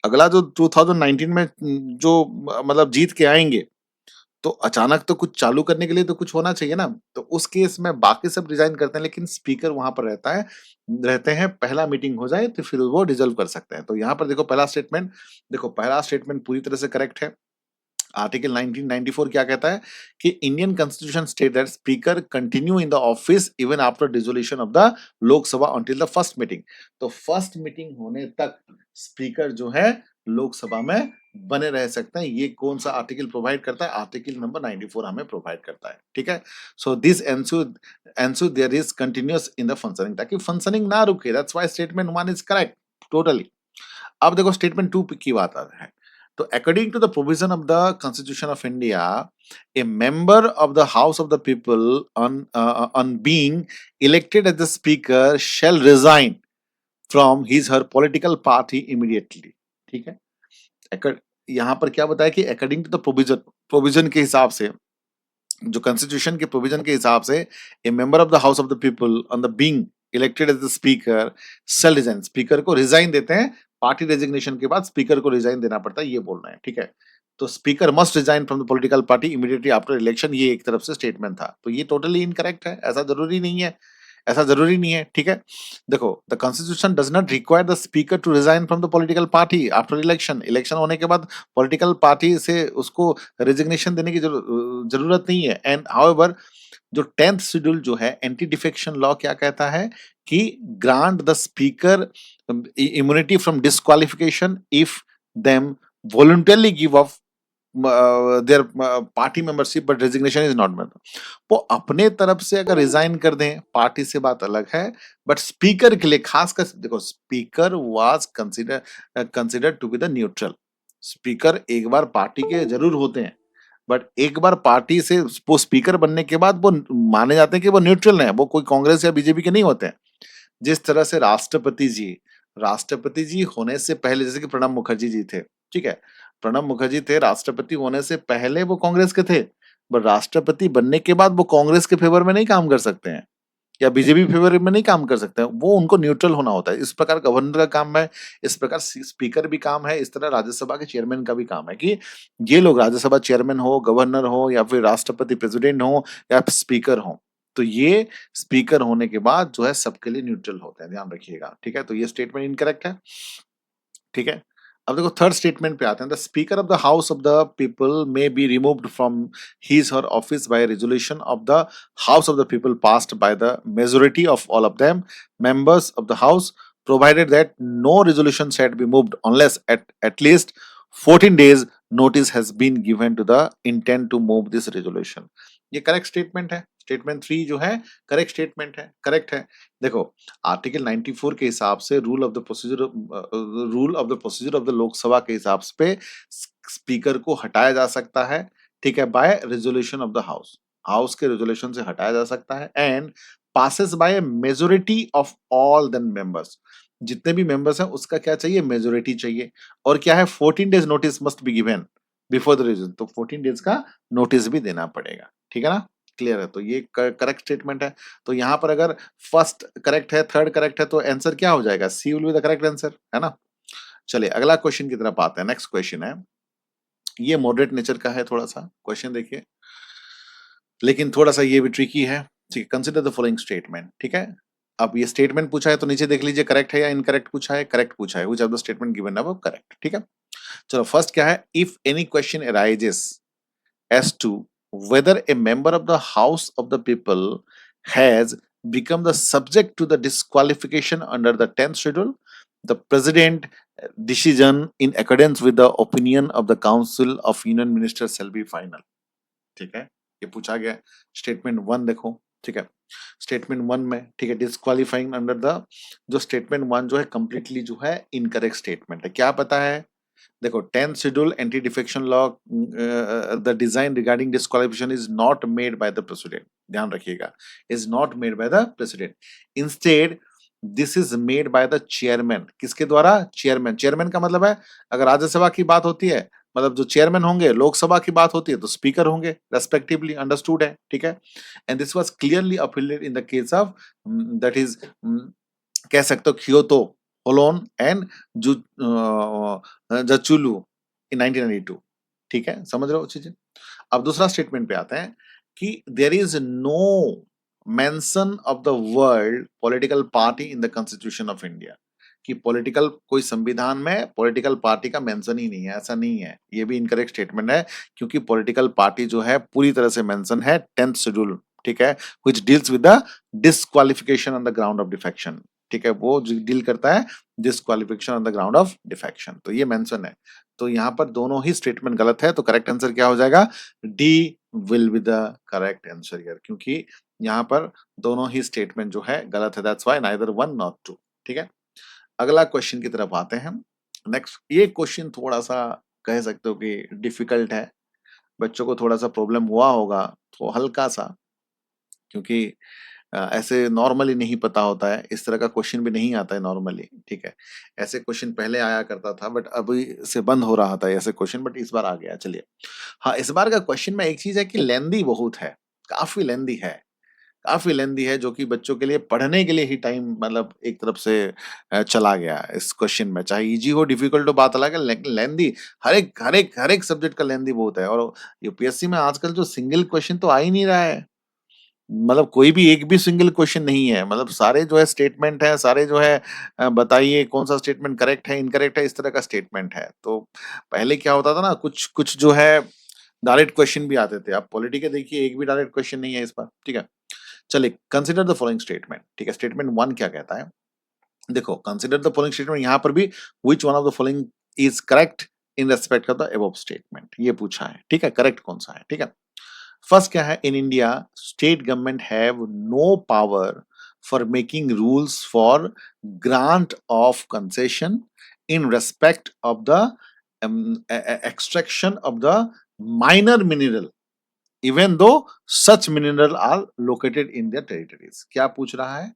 अगला जो 2019 में जो मतलब जीत के आएंगे, तो अचानक तो कुछ चालू करने के लिए तो कुछ होना चाहिए ना। तो उस केस में बाकी सब रिजाइन करते हैं, लेकिन स्पीकर वहां पर रहते हैं, पहला मीटिंग हो जाए तो फिर वो डिसॉल्व कर सकते हैं। तो यहाँ पर देखो पहला स्टेटमेंट, देखो पहला स्टेटमेंट पूरी तरह से करेक्ट है। आर्टिकल 1994 क्या कहता है कि Indian constitution state that speaker continue in the office even after dissolution of the Lok Sabha until the first meeting. तो फर्स्ट मीटिंग होने तक स्पीकर जो है लोकसभा में बने रह सकते हैं। ये कौन सा आर्टिकल प्रोवाइड करता है? आर्टिकल नंबर 94 हमें प्रोवाइड करता है, ठीक है। So this ensure there is continuous in the functioning, ताकि फंक्शनिंग ना रुके। That's why statement 1 is correct totally. अब देखो स्टेटमेंट 2 की बात आता है। तो according to the provision of the constitution of India, a member of the house of the people on being elected as the speaker shall resign from his her political party immediately, ठीक है। यहाँ पर क्या बताया कि according to the provision के हिसाब से, जो कॉन्स्टिट्यूशन के प्रोविजन के हिसाब से, a member of the house of the people on the being elected as the speaker shall resign, speaker को रिजाइन देते हैं। पार्टी रेजिग्नेशन के बाद स्पीकर को रिजाइन देना पड़ता है, ये बोल रहे हैं, ठीक है। तो speaker must resign from the political party immediately after election, ये एक तरफ से स्टेटमेंट था। तो ये टोटली इनकरेक्ट है, ऐसा जरूरी नहीं है, ठीक है। देखो, the constitution does not require the speaker to resign from the political party after election. Election होने के बाद पॉलिटिकल पार्टी से उसको रेजिग्नेशन देने की जरूरत नहीं है। एंड हाउएवर, जो 10th शेड्यूल जो है एंटी डिफेक्शन लॉ क्या कहता है कि grant the speaker immunity from disqualification if them voluntarily give up there party membership but resignation is not made. वो अपने तरफ से अगर रिजाइन कर दें पार्टी से बात अलग है, बट स्पीकर के लिए खासकर देखो, speaker was considered to be the neutral. Speaker एक बार पार्टी के जरूर होते हैं, बट एक बार पार्टी से वो स्पीकर बनने के बाद वो माने जाते हैं कि वो न्यूट्रल हैं, वो कोई कांग्रेस या बीजेपी के नहीं होते हैं। जिस तरह से राष्ट्रपति जी होने से पहले, जैसे कि प्रणब मुखर्जी जी थे, ठीक है। प्रणब मुखर्जी थे, राष्ट्रपति होने से पहले वो कांग्रेस के थे, बट राष्ट्रपति बनने के बाद वो कांग्रेस के फेवर में नहीं काम कर सकते हैं या बीजेपी फेवर में नहीं काम कर सकते हैं। वो उनको न्यूट्रल होना होता है। इस प्रकार गवर्नर का काम है, इस प्रकार स्पीकर भी काम है, इस तरह राज्यसभा के चेयरमैन का भी काम है कि ये लोग राज्यसभा चेयरमैन हो, गवर्नर हो, या फिर राष्ट्रपति प्रेसिडेंट हो, या स्पीकर हो, तो ये स्पीकर होने के बाद जो है सबके लिए न्यूट्रल होते हैं, ध्यान रखिएगा, ठीक है। तो ये स्टेटमेंट इनकरेक्ट है, ठीक है। अब देखो थर्ड स्टेटमेंट पे आते हैं। The speaker of the house of the people may be removed from his her office by resolution of the house of the people passed by the majority of all of them members of the house, provided that no resolution shall be moved unless at least 14 days notice has been given to the intent to move this resolution। ये correct statement है। Statement 3 जो है correct statement है, correct है। देखो, article 94 के हिसाब से rule of the procedure of the Lok Sabha के हिसाब पे स्पीकर को हटाया जा सकता है, ठीक है, by resolution of the house. House के रेजोल्यूशन से हटाया जा सकता है। And passes by majority of all the members, जितने भी मेंबर्स हैं उसका क्या चाहिए? मेजोरिटी चाहिए। और क्या है? 14 days notice must be given before the region, तो 14 डेज का नोटिस भी देना पड़ेगा, ठीक है ना। क्लियर है? तो ये करेक्ट स्टेटमेंट है। तो यहाँ पर अगर फर्स्ट करेक्ट है, थर्ड करेक्ट है, तो आंसर क्या हो जाएगा? C will be the correct answer, है ना। चलिए अगला क्वेश्चन की तरफ आते हैं। नेक्स्ट क्वेश्चन है, ये मॉडरेट नेचर का है थोड़ा सा क्वेश्चन, देखिए, लेकिन थोड़ा सा ये भी ट्रिकी है, ठीक है। कंसिडर द फॉलोइंग स्टेटमेंट, ठीक है। अब ये स्टेटमेंट पूछा है तो नीचे देख लीजिए करेक्ट है या इनकरेक्ट पूछा है। करेक्ट पूछा है, which of the statement given above correct, ठीक है। चलो फर्स्ट क्या है? If any question arises as to whether a member of the House of the People has become the subject to the disqualification under the 10th schedule, the President decision in accordance with the opinion of the Council of Union Ministers shall be final। ठीक है, ये पूछा गया। Statement 1 देखो, ठीक है। Statement 1 में, ठीक है, डिस्क्वालिफाइंग अंडर द, जो स्टेटमेंट 1 जो है कंप्लीटली जो है इनकरेक्ट स्टेटमेंट है। क्या पता है? देखो 10th schedule anti defection law, the design regarding disqualification is not made by the president, ध्यान रखिएगा, is not made by the president, instead this is made by the chairman. किसके द्वारा? चेयरमैन। चेयरमैन का मतलब है, अगर राज्यसभा की बात होती है, मतलब जो चेयरमैन होंगे, लोकसभा की बात होती है तो स्पीकर होंगे, रेस्पेक्टिवली, अंडरस्टूड है, ठीक है। And this was clearly appealed in the case of, that is, कह सकते हो, क्योतो, होलोन एंड जचुलू इन 1992, ठीक है, समझ रहे हो चीजें। अब दूसरा स्टेटमेंट पे आते हैं कि there is no mention of the word political party in the constitution of India, कि पॉलिटिकल, कोई संविधान में पॉलिटिकल पार्टी का मेंशन ही नहीं है, ऐसा नहीं है, ये भी इनकरेक्ट स्टेटमेंट है, क्योंकि पॉलिटिकल पार्टी जो है पूरी तरह से मेंशन है 10th शेड्यूल, ठीक है, which deals with the disqualification on the ground of defection, ठीक है, वो डील करता है disqualification on the ground of defection, तो ये मेंशन है। तो यहाँ पर दोनों ही स्टेटमेंट गलत है, तो करेक्ट आंसर क्या हो जाएगा? D will be the correct answer here, क्योंकि यहाँ पर दोनों ही स्टेटमेंट जो है गलत है, that's why neither one not two, ठीक है। अगला क्वेश्चन की तरफ आते हैं हम। नेक्स्ट, ये क्वेश्चन थोड़ा सा, कह सकते हो कि डिफिकल्ट है, बच्चों को थोड़ा सा प्रॉब्लम हुआ होगा, तो हल्का सा, क्योंकि ऐसे नॉर्मली नहीं पता होता है, इस तरह का क्वेश्चन भी नहीं आता है नॉर्मली, ठीक है। ऐसे क्वेश्चन पहले आया करता था, बट अभी से बंद हो रहा था ऐसे क्वेश्चन, बट इस बार आ गया। चलिए, हाँ, इस बार का क्वेश्चन में एक चीज है कि लेंदी बहुत है, काफी लेंदी है, काफी लेंदी है, जो कि बच्चों के लिए पढ़ने के लिए ही टाइम, मतलब एक तरफ से चला गया इस क्वेश्चन में, चाहे इजी हो डिफिकल्ट हो बात अलग है, लेकिन लेंदी, हर एक सब्जेक्ट का लेंदी बहुत है। और यूपीएससी में आजकल जो सिंगल क्वेश्चन तो आ ही नहीं रहा है, मतलब कोई भी एक भी सिंगल क्वेश्चन नहीं है, मतलब सारे जो है स्टेटमेंट है, सारे जो है, बताइए कौन सा स्टेटमेंट करेक्ट है, इनकरेक्ट है, इस तरह का स्टेटमेंट है। तो पहले क्या होता था ना, कुछ कुछ जो है डायरेक्ट क्वेश्चन भी आते थे, अब पॉलिटी के देखिए एक भी डायरेक्ट क्वेश्चन नहीं है इस बार, ठीक है। चलिए, कंसिडर द फॉलोइंग स्टेटमेंट, ठीक है, स्टेटमेंट 1 क्या कहता है? देखो, कंसिडर द फॉलोइंग स्टेटमेंट, यहाँ पर भी which one of the following is correct in respect of the above statement, ये पूछा है, ठीक है, करेक्ट कौन सा है, ठीक है। फर्स्ट क्या है? In India state government have no power for making rules for grant of concession in respect of the extraction of the minor mineral, even though such mineral are located in their territories. क्या पूछ रहा है?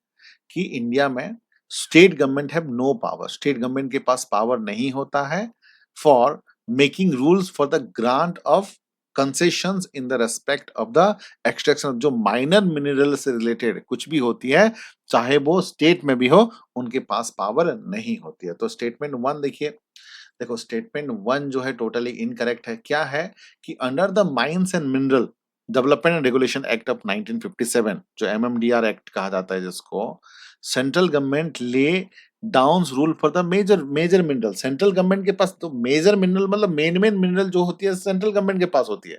कि India में state government have no power, state government के पास power नहीं होता है for making rules for the grant of concessions in the respect of the extraction, जो माइनर मिनरल से रिलेटेड कुछ भी होती है, चाहे वो स्टेट में भी हो, उनके पास पावर नहीं होती है। तो स्टेटमेंट 1 देखिए, देखो स्टेटमेंट 1 जो है टोटली इनकरेक्ट है। क्या है? कि under the mines and mineral development and regulation act of 1957, जो एमएमडीआर एक्ट कहा जाता है जिसको, central government lay down rule for the major major mineral. Central government के पास तो मेजर मिनरल, मतलब मेन मेन मिनरल जो होती है सेंट्रल गवर्नमेंट के पास होती है,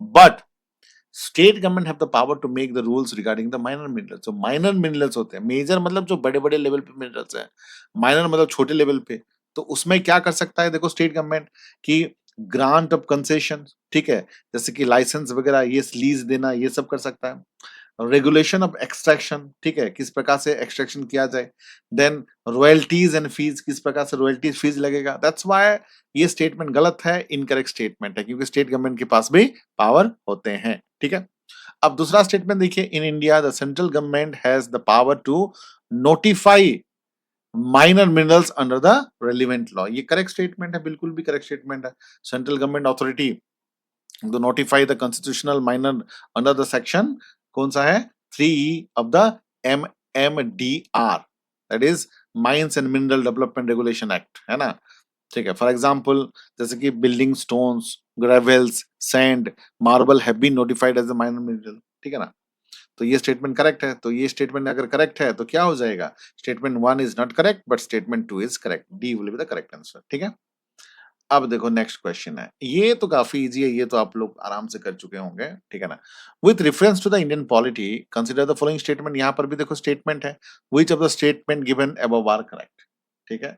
but state government have the power to make the rules regarding the minor minerals. जो माइनर मिनरल्स होते हैं, मेजर मतलब जो बड़े बड़े लेवल पे मिनरल्स हैं, माइनर मतलब छोटे लेवल पे, तो उसमें क्या कर सकता है? देखो स्टेट गवर्नमेंट की ग्रांट ऑफ कंसेशन, ठीक है, जैसे कि लाइसेंस वगैरह, ये लीज देना, ये सब कर सकता है। रेगुलेशन ऑफ एक्सट्रैक्शन, ठीक है, किस प्रकार से एक्सट्रैक्शन किया जाए, देन रॉयल्टीज एंड फीस, किस प्रकार से रॉयल्टीज फीस लगेगा। दैट्स व्हाई ये स्टेटमेंट गलत है, इनकरेक्ट स्टेटमेंट है, क्योंकि स्टेट गवर्नमेंट के पास भी पावर होते हैं, ठीक है। अब दूसरा स्टेटमेंट देखिए, in India the central government has the power to notify minor minerals under the relevant law. ये करेक्ट स्टेटमेंट है, बिल्कुल भी करेक्ट स्टेटमेंट है। Central government authority to notify the constitutional minor under the section कौन सा है? 3E of the MMDR, that is Mines and Mineral Development Regulation Act, है ना? ठीक है। फॉर एग्जाम्पल, जैसे कि building stones, gravels, sand, marble have been notified as a minor mineral, ठीक है ना? तो ये स्टेटमेंट करेक्ट है। तो ये स्टेटमेंट अगर करेक्ट है तो क्या हो जाएगा? Statement 1 is not correct but statement 2 is correct, D will be the correct answer, ठीक है। अब देखो नेक्स्ट क्वेश्चन है, ये तो काफी इजी है, ये तो आप लोग आराम से कर चुके होंगे, ठीक है ना। With reference to the Indian polity consider the following statement. यहाँ पर भी देखो स्टेटमेंट है, which of the statement given above are correct, ठीक है?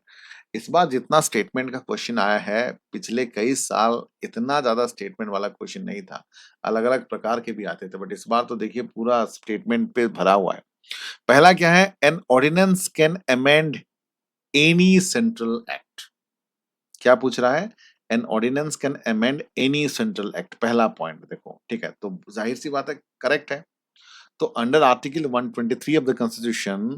इस बार जितना स्टेटमेंट का क्वेश्चन आया है, पिछले कई साल इतना ज़्यादा स्टेटमेंट वाला क्वेश्चन नहीं था। अलग-अलग प्रकार के भी आते थे, बट इस बार तो देखिए पूरा स्टेटमेंट पे भरा हुआ है। पहला क्या है? An ordinance can amend any central act. क्या पूछ रहा है? An ordinance can amend any central act, पहला पॉइंट देखो, ठीक है? तो ज़ाहिर-सी बात है, करेक्ट है। तो under article 123 of the constitution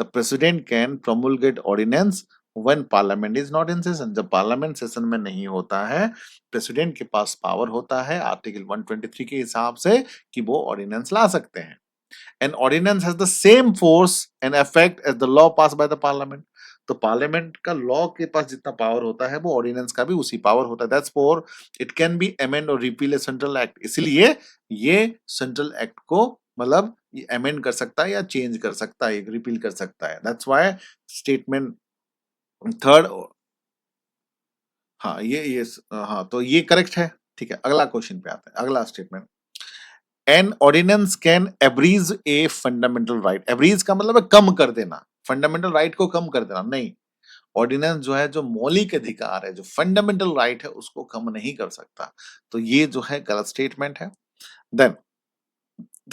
the president can promulgate ordinance when parliament is not in session. जब पार्लियामेंट सेशन में नहीं होता है, प्रेसिडेंट के पास पावर होता है आर्टिकल 123 के हिसाब से कि वो ऑर्डिनेंस ला सकते हैं। An ordinance has the same force and effect as the law pass by the parliament. तो पार्लियामेंट का लॉ के पास जितना पावर होता है, वो ऑर्डिनेंस का भी उसी पावर होता है। That's for it can be amend और रिपील ए सेंट्रल एक्ट। इसलिए ये सेंट्रल एक्ट को मतलब ये अमेंड कर सकता है या चेंज कर सकता है, रिपील कर सकता है। दैट्स व्हाई स्टेटमेंट थर्ड, हाँ ये हाँ तो ये करेक्ट है। ठीक है, अगला क्वेश्चन पे आते हैं। अगला statement, an ordinance can abridge a fundamental right. Abridge का मतलब है कम कर देना, फंडामेंटल राइट को कम कर देना नहीं। ऑर्डिनेंस जो है, जो मौलिक अधिकार है, जो फंडामेंटल राइट है, उसको कम नहीं कर सकता। तो ये जो है गलत स्टेटमेंट है। देन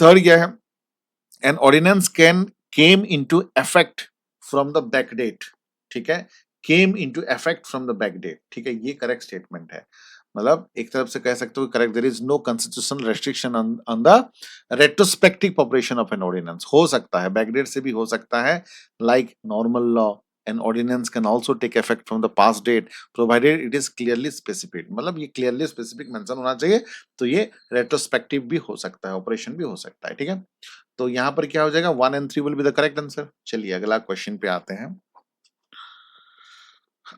थर्ड क्या है? An ordinance can came into effect from the back date. ठीक है, came into effect from the back date. ठीक है, ये करेक्ट स्टेटमेंट है। मतलब एक तरफ से कह सकते हो correct, there is no constitutional restriction on the retrospective preparation of an ordinance. हो सकता है बैकडेट से भी हो सकता है, like normal law an ordinance can also take effect from the past date provided it is clearly specific. मतलब ये क्लियरली स्पेसिफिक मेंशन होना चाहिए। तो ये रेट्रोस्पेक्टिव भी हो सकता है, ऑपरेशन भी हो सकता है। ठीक है, तो यहाँ पर क्या हो जाएगा? 1 and 3 will be the correct answer. चलिए अगला क्वेश्चन पे आते हैं।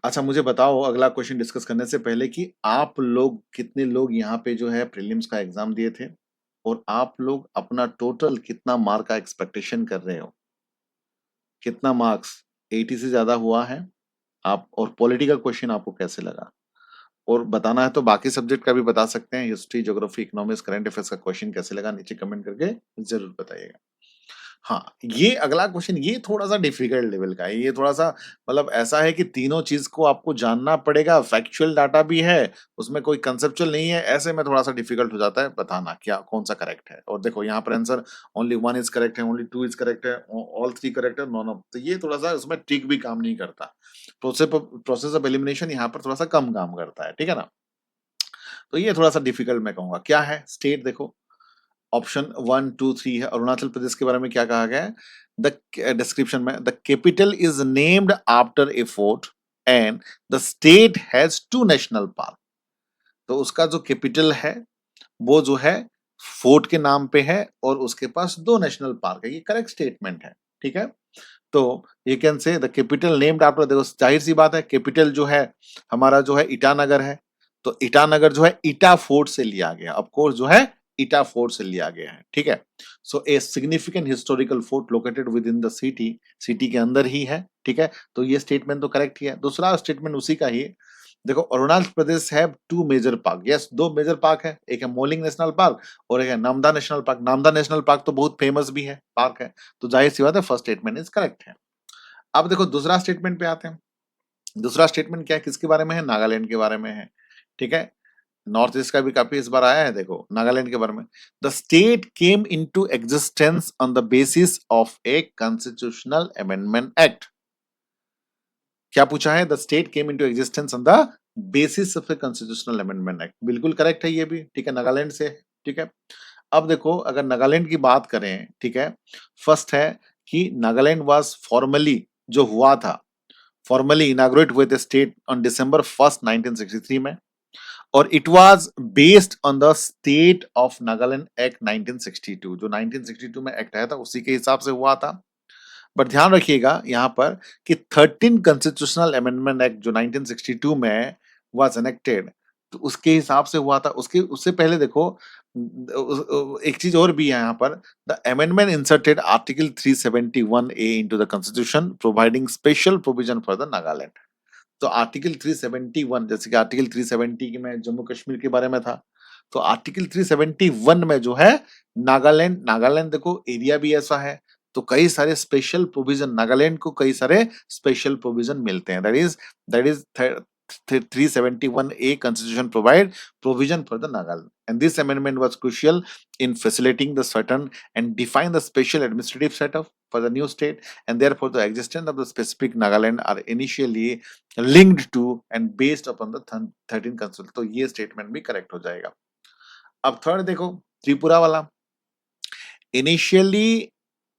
अच्छा मुझे बताओ, अगला क्वेश्चन डिस्कस करने से पहले, कि आप लोग कितने लोग यहाँ पे जो है प्रीलिम्स का एग्जाम दिए थे, और आप लोग अपना टोटल कितना मार्क का एक्सपेक्टेशन कर रहे हो? कितना मार्क्स 80 से ज्यादा हुआ है आप? और पॉलिटी का क्वेश्चन आपको कैसे लगा? और बताना है तो बाकी सब्जेक्ट का भी बता सकते हैं, history, geography, economics, current affairs का क्वेश्चन कैसे लगा, नीचे कमेंट करके जरूर बताइएगा। हाँ, ये अगला क्वेश्चन ये थोड़ा-सा डिफिकल्ट लेवल का है। ये थोड़ा-सा मतलब ऐसा है कि तीनों चीज़ को आपको जानना पड़ेगा, फैक्चुअल डाटा भी है, उसमें कोई कंसेप्चुअल नहीं है, ऐसे में थोड़ा-सा डिफिकल्ट हो जाता है बताना क्या कौन-सा करेक्ट है। और देखो यहाँ पर आंसर ओनली 1 इज़ करेक्ट है, ओनली 2 इज़ करेक्ट है, ऑल 3 करेक्ट है, नोन ऑफ। तो ये थोड़ा-सा उसमें ट्रिक भी काम नहीं करता। प्रोसेस ऑफ एलिमिनेशन यहाँ पर थोड़ा-सा कम काम करता है, ठीक है ना? तो ये थोड़ा-सा डिफिकल्ट मैं कहूँगा। क्या है? स्टेट देखो, ऑप्शन 1, 2, 3 है। अरुणाचल प्रदेश के बारे में क्या कहा गया है? द डिस्क्रिप्शन में, the capital is named after a fort and the state has 2 national park. तो उसका जो कैपिटल है वो जो है फोर्ट के नाम पे है, और उसके पास 2 नेशनल पार्क है। ये करेक्ट स्टेटमेंट है, ठीक है? तो you can say the capital named after, देखो जाहिर सी बात है, कैपिटल जो है हमारा जो है ईटानगर है। तो ईटानगर जो है ईटा फोर्ट से लिया गया, ऑफ कोर्स जो है ईटा फोर्ट से लिया गया है, ठीक है? So a significant historical fort located within in city city, सिटी के अंदर ही है, ठीक है? तो ये स्टेटमेंट तो करेक्ट ही है। दूसरा स्टेटमेंट उसी का ही है। देखो, Arunachal Pradesh have 2 major park. Yes, 2 major park है, एक है मोलिंग नेशनल पार्क और एक है Namda national park. Namda national park तो बहुत फेमस भी है, पार्क है। तो जाहिर सी बात है फर्स्ट स्टेटमेंट इज करेक्ट है। अब देखो दूसरा स्टेटमेंट पे आते हैं। दूसरा स्टेटमेंट क्या है, किसके बारे में है? नागालैंड के बारे में है, ठीक है? नॉर्थ ईस्ट का भी काफी इस बार आया है, देखो नागालैंड के बारे में। The state came into existence on the basis of a constitutional amendment act. क्या पूछा है? The state came into existence on the basis of a constitutional amendment act. बिल्कुल करेक्ट है ये भी, ठीक है? नागालैंड से, ठीक है? अब देखो, अगर नागालैंड की बात करें, ठीक है, फर्स्ट है कि नागालैंड वाज फॉर्मली जो हुआ था, फॉर्मली इनॉग्रेट हुए थे स्टेट ऑन December 1st 1963 में, और it was based on the state of Nagaland act 1962। जो 1962 में एक्ट आया था उसी के हिसाब से हुआ था। बट ध्यान रखिएगा यहाँ पर कि 13 कॉन्स्टिट्यूशनल अमेंडमेंट एक्ट जो 1962 में वाज एनेक्टेड, तो उसके हिसाब से हुआ था। उसके उससे पहले देखो, एक चीज और भी है यहाँ पर। The amendment inserted article 371A into the constitution providing special provision for the Nagaland. तो आर्टिकल 371, जैसे कि आर्टिकल 370 में जम्मू कश्मीर के बारे में था, तो आर्टिकल 371 में जो है नागालैंड, नागालैंड देखो एरिया भी ऐसा है, तो कई सारे स्पेशल प्रोविजन, नागालैंड को कई सारे स्पेशल प्रोविजन मिलते हैं। That is 371A constitution provide provision for the Nagaland, and this amendment was crucial in facilitating the certain and define the special administrative setup for the new state, and therefore the existence of the specific Nagaland are initially linked to and based upon the 13 constitution। तो ये statement भी correct हो जाएगा। अब third देखो, त्रिपुरा वाला, initially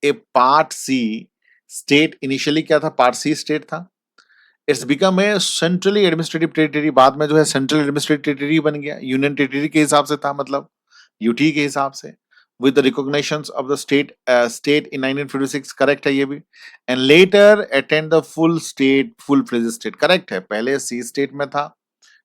ए part C state, initially क्या था, पार्ट सी स्टेट था। It's become a centrally administrative territory, बाद में जो है सेंट्रल एडमिनिस्ट्रेटिव टेरिटरी बन गया, यूनियन टेरिटरी के हिसाब से था, मतलब यूटी के हिसाब से, with the recognition of the state in 1956, correct है ये भी। And later attend the full fledge state, correct है, पहले सी स्टेट में था,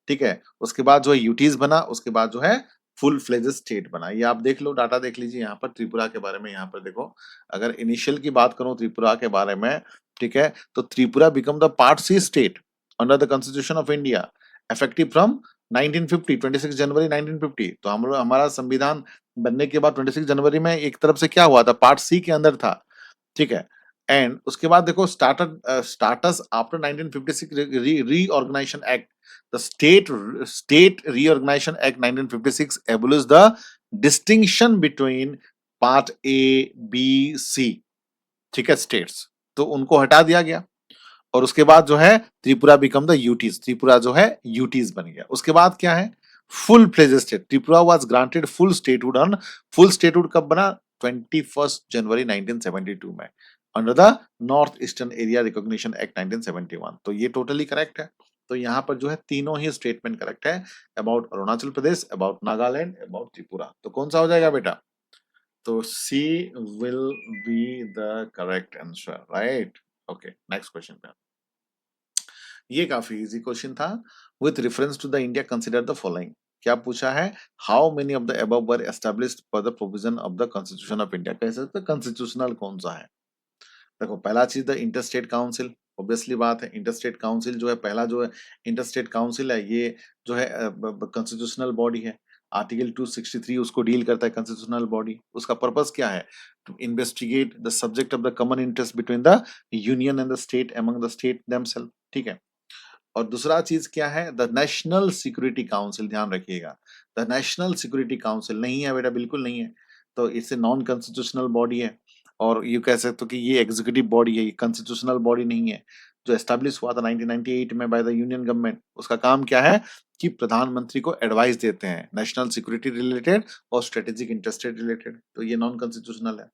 ठीक है, उसके बाद जो है यूटीज बना, उसके बाद जो है फुल फ्लेज स्टेट बना। ये आप देख लो, डाटा देख लीजिए यहाँ पर त्रिपुरा के बारे में। यहाँ पर देखो, अगर इनिशियल की बात करूं त्रिपुरा के बारे में, ठीक है, तो Tripura become the part C state under the constitution of India effective from 1950, 26 January 1950। तो हम हमारा संविधान बनने के बाद 26 जनवरी में एक तरफ से क्या हुआ था, पार्ट सी के अंदर था, ठीक है। एंड उसके बाद देखो status after 1956 reorganisation act, the state reorganisation act 1956 abolish the distinction between part A B C, ठीक है, स्टेट्स, तो उनको हटा दिया गया। और उसके बाद जो है Tripura become the UTs, Tripura जो है यूटीज बन गया। उसके बाद क्या है, full fledge state, Tripura was granted full statehood on, full statehood कब बना, 21 जनवरी 1972 में, under the north eastern area recognition act 1971। तो ये टोटली करेक्ट है। तो यहाँ पर जो है तीनों ही स्टेटमेंट करेक्ट है, about Arunachal Pradesh, about Nagaland, about Tripura. तो कौन सा हो जाएगा बेटा, तो C will be the correct answer, right. Okay, next question पे। ये काफी इजी क्वेश्चन था। With reference to the India consider the following, क्या पूछा है, how many of the above were established for the provision of the constitution of India. कह सकते constitutional कौन सा है। देखो, पहला चीज द इंटरस्टेट काउंसिल, ऑब्वियसली बात है, इंटरस्टेट काउंसिल जो है, पहला जो है इंटरस्टेट काउंसिल है, ये जो है कॉन्स्टिट्यूशनल बॉडी है। आर्टिकल 263 उसको डील करता है, कॉन्स्टिट्यूशनल बॉडी। उसका पर्पस क्या है, to investigate the subject of the common interest between the union and the state among the state themselves, ठीक है। और दूसरा चीज क्या है, द नेशनल सिक्योरिटी काउंसिल, ध्यान रखिएगा, द नेशनल सिक्योरिटी काउंसिल नहीं है बेटा, बिल्कुल नहीं है। तो इससे नॉन कॉन्स्टिट्यूशनल बॉडी है, और ये कह सकते हो कि ये एग्जीक्यूटिव बॉडी है, ये कॉन्स्टिट्यूशनल बॉडी नहीं है। जो एस्टैब्लिश हुआ था 1998 में बाय द यूनियन गवर्नमेंट, उसका काम क्या है कि प्रधानमंत्री को एडवाइस देते हैं नेशनल सिक्योरिटी रिलेटेड और स्ट्रेटेजिक इंटरेस्ट रिलेटेड। तो ये नॉन कॉन्स्टिट्यूशनल है।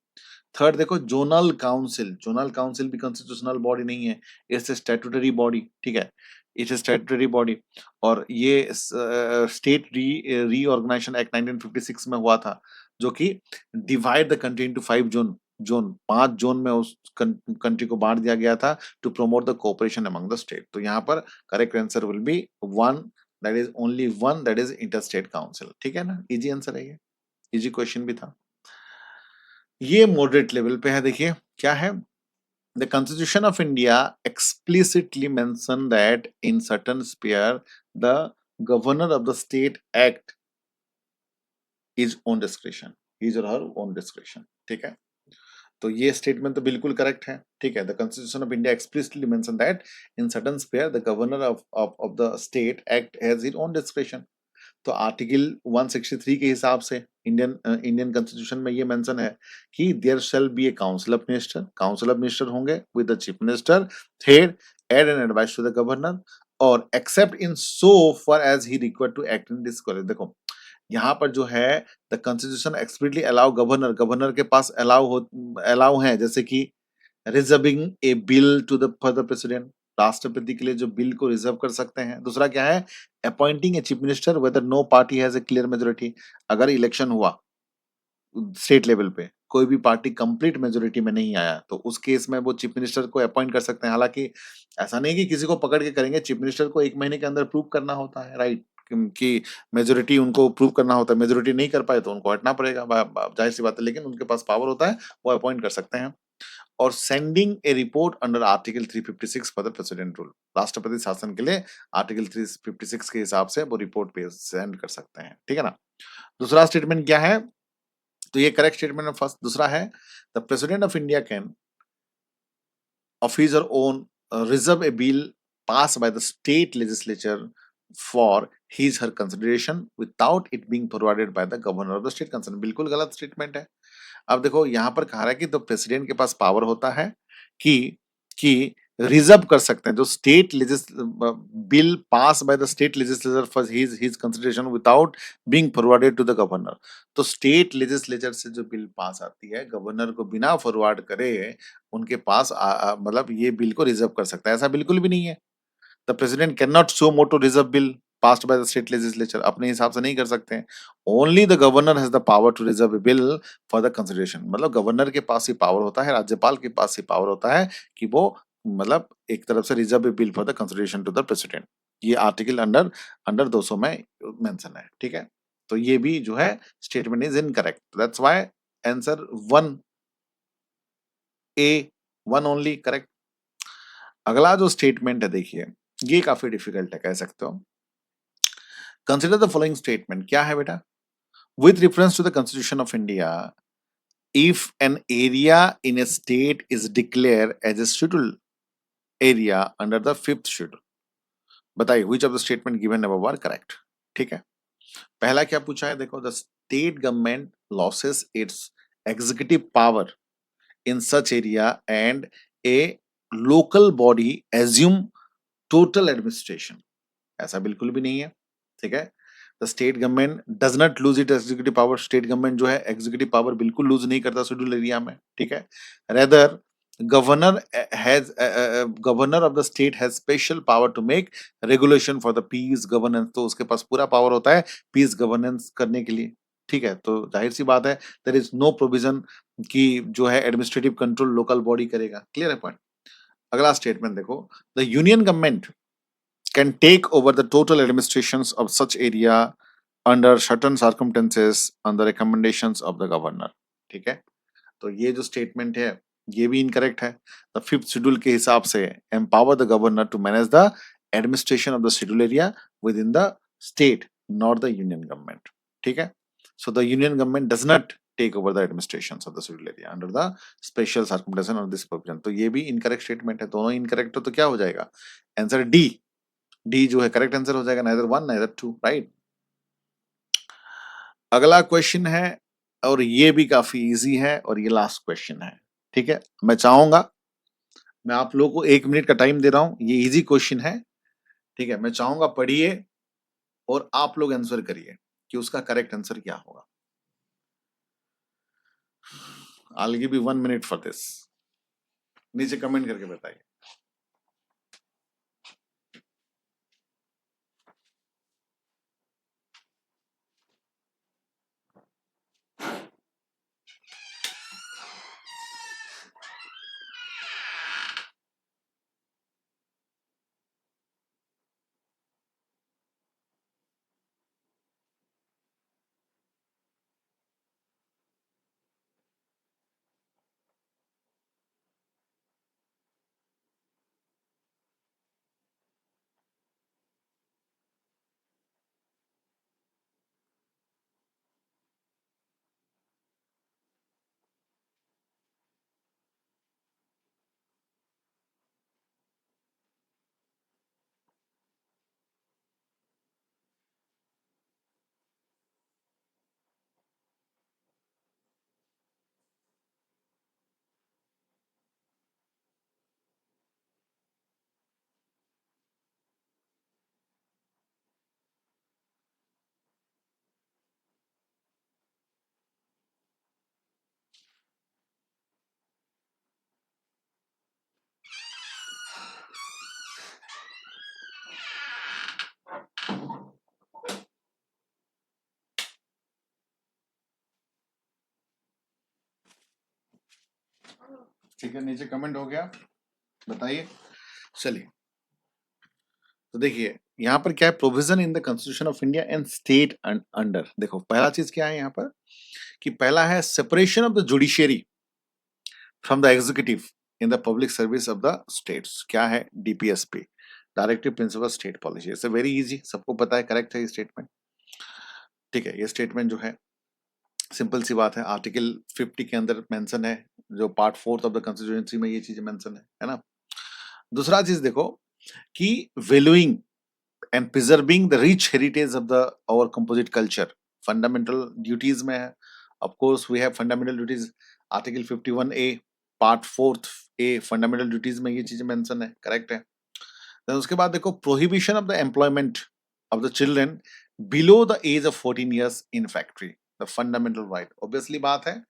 थर्ड देखो, जोनल काउंसिल, जोनल काउंसिल भी कॉन्स्टिट्यूशनल बॉडी नहीं है, इट्स ए स्टैट्यूटरी बॉडी, ठीक है, इट्स ए स्टैट्यूटरी बॉडी। और ये स्टेट रीऑर्गेनाइजेशन एक्ट 1956 में हुआ था, जो कि divide the country into 5 zone, 5 zone में उस कंट्री को बांट दिया गया था, to promote the cooperation among the state. तो यहाँ पर correct answer will be one, that is only one, that is interstate council, ठीक है ना, इजी आंसर है ये, इजी क्वेश्चन भी था। ये मॉडरेट लेवल पे है, देखिए क्या है, the constitution of India explicitly mention that in certain sphere the governor of the state act is on description, his और हर ओन डिस्क्रिप्शन, ठीक है। तो ये स्टेटमेंट तो बिल्कुल करेक्ट है, ठीक है। The constitution of India explicitly mention that in certain sphere the governor of the state act has his own description. तो आर्टिकल 163 के हिसाब से इंडियन कॉन्स्टिट्यूशन में ये मेंशन है कि there shall be a council of minister, council of minister होंगे with the chief minister, head aid and advise to the governor, और except in so far as he required to act in this college. देखो, यहाँ पर जो है the constitution explicitly allow governor, governor के पास allow है, जैसे कि reserving a bill to the for the president, राष्ट्रपति के लिए जो बिल को रिजर्व कर सकते हैं। दूसरा क्या है, appointing a chief minister whether no party has a clear majority, अगर इलेक्शन हुआ स्टेट लेवल पे, कोई भी पार्टी कंप्लीट मेजोरिटी में नहीं आया, तो उस केस में वो चीफ मिनिस्टर को अपॉइंट कर सकते हैं। हालांकि ऐसा नहीं कि किसी को पकड़ के करेंगे, चीफ मिनिस्टर को 1 महीने के अंदर प्रूव करना होता है, राइट, कि मेजोरिटी उनको प्रूव करना होता है। मेजोरिटी नहीं कर पाए तो उनको हटना पड़ेगा, जाहिर सी बात है, लेकिन उनके पास पावर होता है, वो अपॉइंट कर सकते हैं। और sending A report under article 356 for the president rule, राष्ट्रपति शासन के लिए आर्टिकल 356 के हिसाब से वो रिपोर्ट पे सेंड कर सकते हैं, ठीक है ना। दूसरा स्टेटमेंट क्या है, तो ये करेक्ट स्टेटमेंट है फर्स्ट। दूसरा है the president of India can of his or own reserve a bill passed by the state legislature for his her consideration without it being forwarded by the governor of the state concerned। बिल्कुल गलत statement है। अब देखो यहाँ पर कहा रहा है कि तो प्रेसिडेंट के पास पावर होता है कि रिजर्व कर सकते हैं जो state bill pass by the state legislature for his consideration without being forwarded to the governor. तो स्टेट लेजिस्लेचर से जो बिल पास आती है गवर्नर को बिना फॉरवर्ड करे उनके पास मतलब ये बिल को रिजर्व कर सकता है, ऐसा बिल्कुल भी नहीं है। The president can not suo motu reserve bill passed by the state legislature, अपने हिसाब से नहीं कर सकते हैं। Only the governor has the power to reserve a bill for the consideration. मतलब गवर्नर के पास ही पावर होता है, राज्यपाल के पास ही पावर होता है कि वो मतलब एक तरफ से reserve a bill for the consideration to the president. ये आर्टिकल अंडर अंडर 200 में मेंशन है, ठीक है। तो ये भी जो है statement is incorrect, that's why answer 1 A 1 only correct. अगला जो स्टेटमेंट है देखिए, ये काफी डिफिकल्ट है कह सकते हो। कंसिडर द फॉलोइंग स्टेटमेंट, क्या है बेटा? With reference to the constitution of India, if an area in a state is declare as a scheduled area under the 5th schedule, बताइए which of the statement given above are correct. ठीक है, पहला क्या पूछा है देखो, the state government losses its executive power in such area and a local body assume total administration, ऐसा बिल्कुल भी नहीं है। ठीक है, the state government does not lose it executive power, state government जो है एग्जीक्यूटिव पावर बिल्कुल लूज नहीं करता शेड्यूल एरिया में। ठीक है, rather governor has governor of the state has special power to make regulation for the peace governance, तो उसके पास पूरा पावर होता है पीस गवर्नेंस करने के लिए। ठीक है, तो जाहिर सी बात है देयर इज नो प्रोविजन कि जो है एडमिनिस्ट्रेटिव कंट्रोल लोकल बॉडी करेगा। क्लियर है पॉइंट। अगला स्टेटमेंट देखो, the union government can take over the total administrations of such area under certain circumstances on the recommendations of the governor। ठीक है, तो ये जो स्टेटमेंट है ये भी इनकरेक्ट है। द 5th शेड्यूल के हिसाब से empower the governor to manage the administration of the schedule area with in the state, not the union government. ठीक है, so the union government does not take over the administration of the schedule area under the special circumstances of this provision. तो ये भी incorrect statement है, दोनों incorrect हो तो क्या हो जाएगा? आंसर डी, डी जो है करेक्ट आंसर हो जाएगा, नाइदर 1 नाइदर 2, राइट। अगला क्वेश्चन है और ये भी काफी इजी है और ये लास्ट क्वेश्चन है। ठीक है, मैं चाहूंगा, मैं आप लोगों को 1 मिनट का टाइम दे रहा हूं, ये इजी क्वेश्चन है। ठीक है, मैं चाहूंगा पढ़िए और आप लोग आंसर करिए कि उसका करेक्ट आंसर क्या होगा। I'll give you 1 minute for this, नीचे कमेंट करके बताइए। ठीक है, नीचे कमेंट हो गया, बताइए। चलिए, तो देखिए यहाँ पर क्या है, provision in the constitution of India and state under. देखो पहला चीज क्या है यहाँ पर कि पहला है separation of the judiciary from the executive in the public service of the states. क्या है? DPSP, directive principle state policy. It's very easy, सबको पता है, करेक्ट है ये स्टेटमेंट। ठीक है, ये स्टेटमेंट जो है सिंपल सी बात है, आर्टिकल 50 के अंदर मेंशन है, जो part 4th of the constituency में ये चीजें मेंशन है ना। दूसरा चीज देखो कि valuing and preserving the rich heritage of the our composite culture fundamental duties में है। Of course we have fundamental duties, article 51A part 4th A fundamental duties में ये चीजें मेंशन है, करेक्ट है। Then उसके बाद देखो prohibition of the employment of the children below the age of 14 years in factory, the fundamental right. Obviously बात है,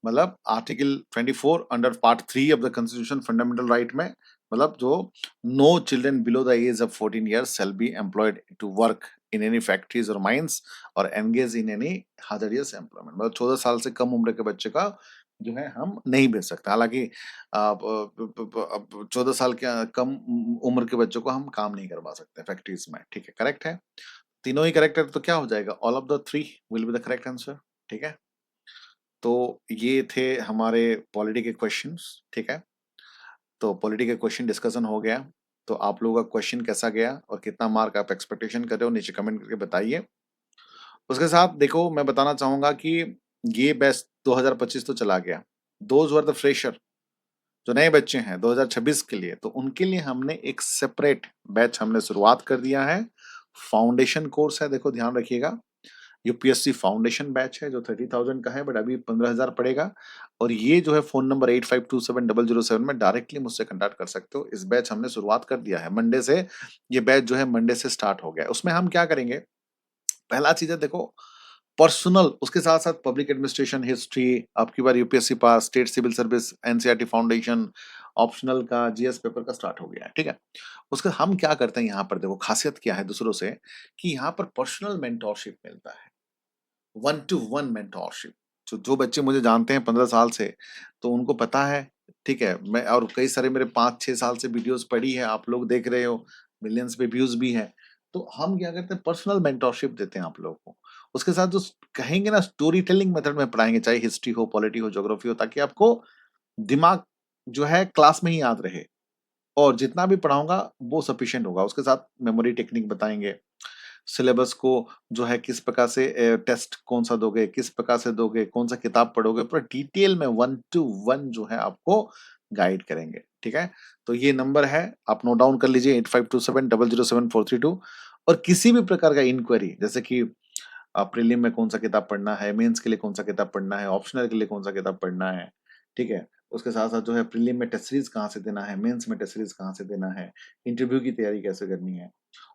मतलब article 24 under part 3 of the constitution fundamental right में, मतलब जो no children below the age of 14 years shall be employed to work in any factories or mines or engage in any hazardous employment, मतलब 14 साल से कम उम्र के बच्चे का जो है हम नहीं बेच सकते। हालांकि 14 साल के कम उम्र के बच्चों को हम काम नहीं करवा सकते फैक्ट्रीज में, ठीक है, करेक्ट है। तीनों ही करेक्ट है, तो क्या हो जाएगा, all of the three will be the correct answer, ठीक है। तो ये थे हमारे पॉलिटी के क्वेश्चंस, ठीक है। तो पॉलिटी के क्वेश्चन डिस्कशन हो गया, तो आप लोगों का क्वेश्चन कैसा गया और कितना मार्क आप एक्सपेक्टेशन कर रहे हो नीचे कमेंट करके बताइए। उसके साथ देखो मैं बताना चाहूंगा कि ये बैच 2025 तो चला गया, दोज वर द फ्रेशर, जो नए बच्चे हैं 2026 के लिए, तो उनके लिए हमने एक सेपरेट बैच हमने शुरुआत कर दिया है। फाउंडेशन कोर्स है, देखो ध्यान रखिएगा, यूपीएससी फाउंडेशन बैच है जो 30,000 का है, बट अभी 15,000 पड़ेगा। और ये जो है फोन नंबर 85270007 में डायरेक्टली मुझसे कांटेक्ट कर सकते हो। इस बैच हमने शुरुआत कर दिया है मंडे से, ये बैच जो है मंडे से स्टार्ट हो गया है। उसमें हम क्या करेंगे, पहला चीज है देखो पर्सनल, उसके साथ साथ पब्लिक एडमिनिस्ट्रेशन, हिस्ट्री, आपकी बार UPSC pass, state civil service, NCERT foundation, optional का जीएस पेपर का स्टार्ट हो गया है, ठीक है। उसके हम क्या करते हैं यहाँ पर, देखो खासियत क्या है दूसरों से, कि यहाँ पर पर्सनल मेंटोरशिप मिलता है, 1-to-1 मेंटोरशिप। जो बच्चे मुझे जानते हैं 15 साल से, तो उनको पता है, ठीक है। मैं और कई सारे मेरे 5-6 साल से वीडियोस पड़ी है, आप लोग देख रहे हो, मिलियंस पे व्यूज भी है। तो हम क्या करते हैं, पर्सनल मेंटोरशिप देते हैं आप लोगों को। उसके साथ जो कहेंगे ना, स्टोरी टेलिंग मेथड में पढ़ाएंगे, चाहे हिस्ट्री हो, पॉलिटी हो, ज्योग्राफी हो, ताकि आपको दिमाग जो है क्लास में ही याद रहे, और जितना भी पढ़ाऊंगा वो सफिशिएंट होगा। उसके साथ मेमोरी टेक्निक बताएंगे, सिलेबस को जो है किस प्रकार से टेस्ट कौन सा दोगे, किस प्रकार से दोगे, कौन सा किताब पढ़ोगे, पूरा डिटेल में 1-to-1 जो है आपको गाइड करेंगे, ठीक है। तो ये नंबर है, आप नोट डाउन कर लीजिए, 8527007432। और किसी भी प्रकार का इंक्वायरी, जैसे कि प्रीलिम में कौन सा किताब पढ़ना है, मेंस के लिए कौन सा किताब पढ़ना है, ऑप्शनल के लिए कौन सा किताब पढ़ना है, ठीक है। उसके साथ साथ जो है प्रीलिम में टेस्ट सीरीज कहाँ से देना है, मेंस में टेस्ट सीरीज कहाँ से देना है, इंटरव्यू की तैयारी कैसे करनी है,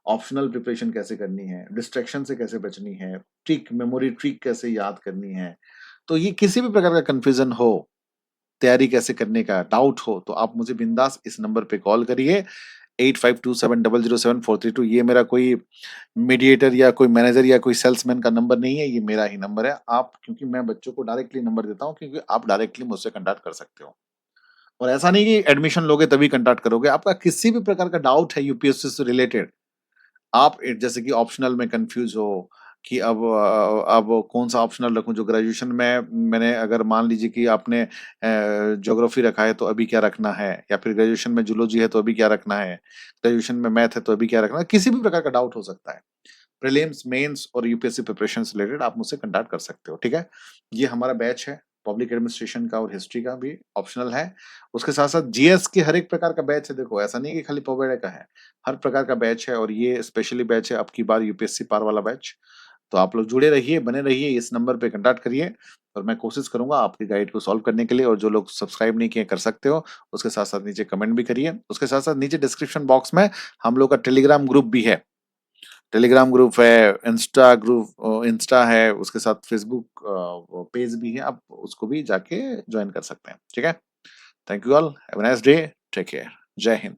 ऑप्शनल प्रिपरेशन कैसे करनी है, डिस्ट्रैक्शन से कैसे बचनी है, ट्रिक मेमोरी ट्रिक कैसे याद करनी है। तो ये किसी भी प्रकार का कंफ्यूजन हो, तैयारी कैसे करने का डाउट हो, तो आप मुझे बिंदास इस नंबर पे कॉल करिए, 8527007432। ये मेरा कोई मीडिएटर या कोई मैनेजर या कोई सेल्समैन का नंबर नहीं है, ये मेरा ही नंबर है। आप, क्योंकि मैं बच्चों को डायरेक्टली नंबर देता हूँ, क्योंकि आप डायरेक्टली मुझसे कांटेक्ट कर सकते हो। और ऐसा नहीं कि एडमिशन लोगे तभी कांटेक्ट करोगे, आपका किसी भी प्रकार का डाउट है यूपीएससी से रिलेटेड, आप जैसे कि ऑप्शनल में कंफ्यूज हो कि अब कौन सा ऑप्शनल रखूं, जो ग्रेजुएशन में मैंने, अगर मान लीजिए कि आपने ज्योग्राफी रखा है तो अभी क्या रखना है, या फिर ग्रेजुएशन में जूलॉजी है तो अभी क्या रखना है, ग्रेजुएशन में मैथ है तो अभी क्या रखना है, किसी भी प्रकार का डाउट हो सकता है, प्रीलिम्स, मेंस और यूपीएससी प्रिपरेशन से रिलेटेड आप मुझसे कांटेक्ट कर सकते हो, ठीक है। ये हमारा बैच है, पब्लिक एडमिनिस्ट्रेशन का और हिस्ट्री का भी ऑप्शनल है। उसके साथ साथ जीएस के हर एक प्रकार का बैच है, देखो ऐसा नहीं कि खाली पॉवेड का है, हर प्रकार का बैच है, और ये स्पेशली बैच है अब की बार यूपीएससी पार वाला बैच। तो आप लोग जुड़े रहिए, बने रहिए, इस नंबर पे कांटेक्ट करिए, और मैं कोशिश करूंगा आपकी गाइड को सॉल्व करने के लिए। और जो लोग सब्सक्राइब नहीं किए कर सकते हो, उसके साथ साथ नीचे कमेंट भी करिए। उसके साथ साथ नीचे डिस्क्रिप्शन बॉक्स में हम लोग का टेलीग्राम ग्रुप भी है, टेलीग्राम ग्रुप है, इंस्टा ग्रुप, इंस्टा है, उसके साथ फेसबुक पेज भी है, आप उसको भी जाके ज्वाइन कर सकते हैं, ठीक है। Thank you all, have a nice day, take care, जय हिंद।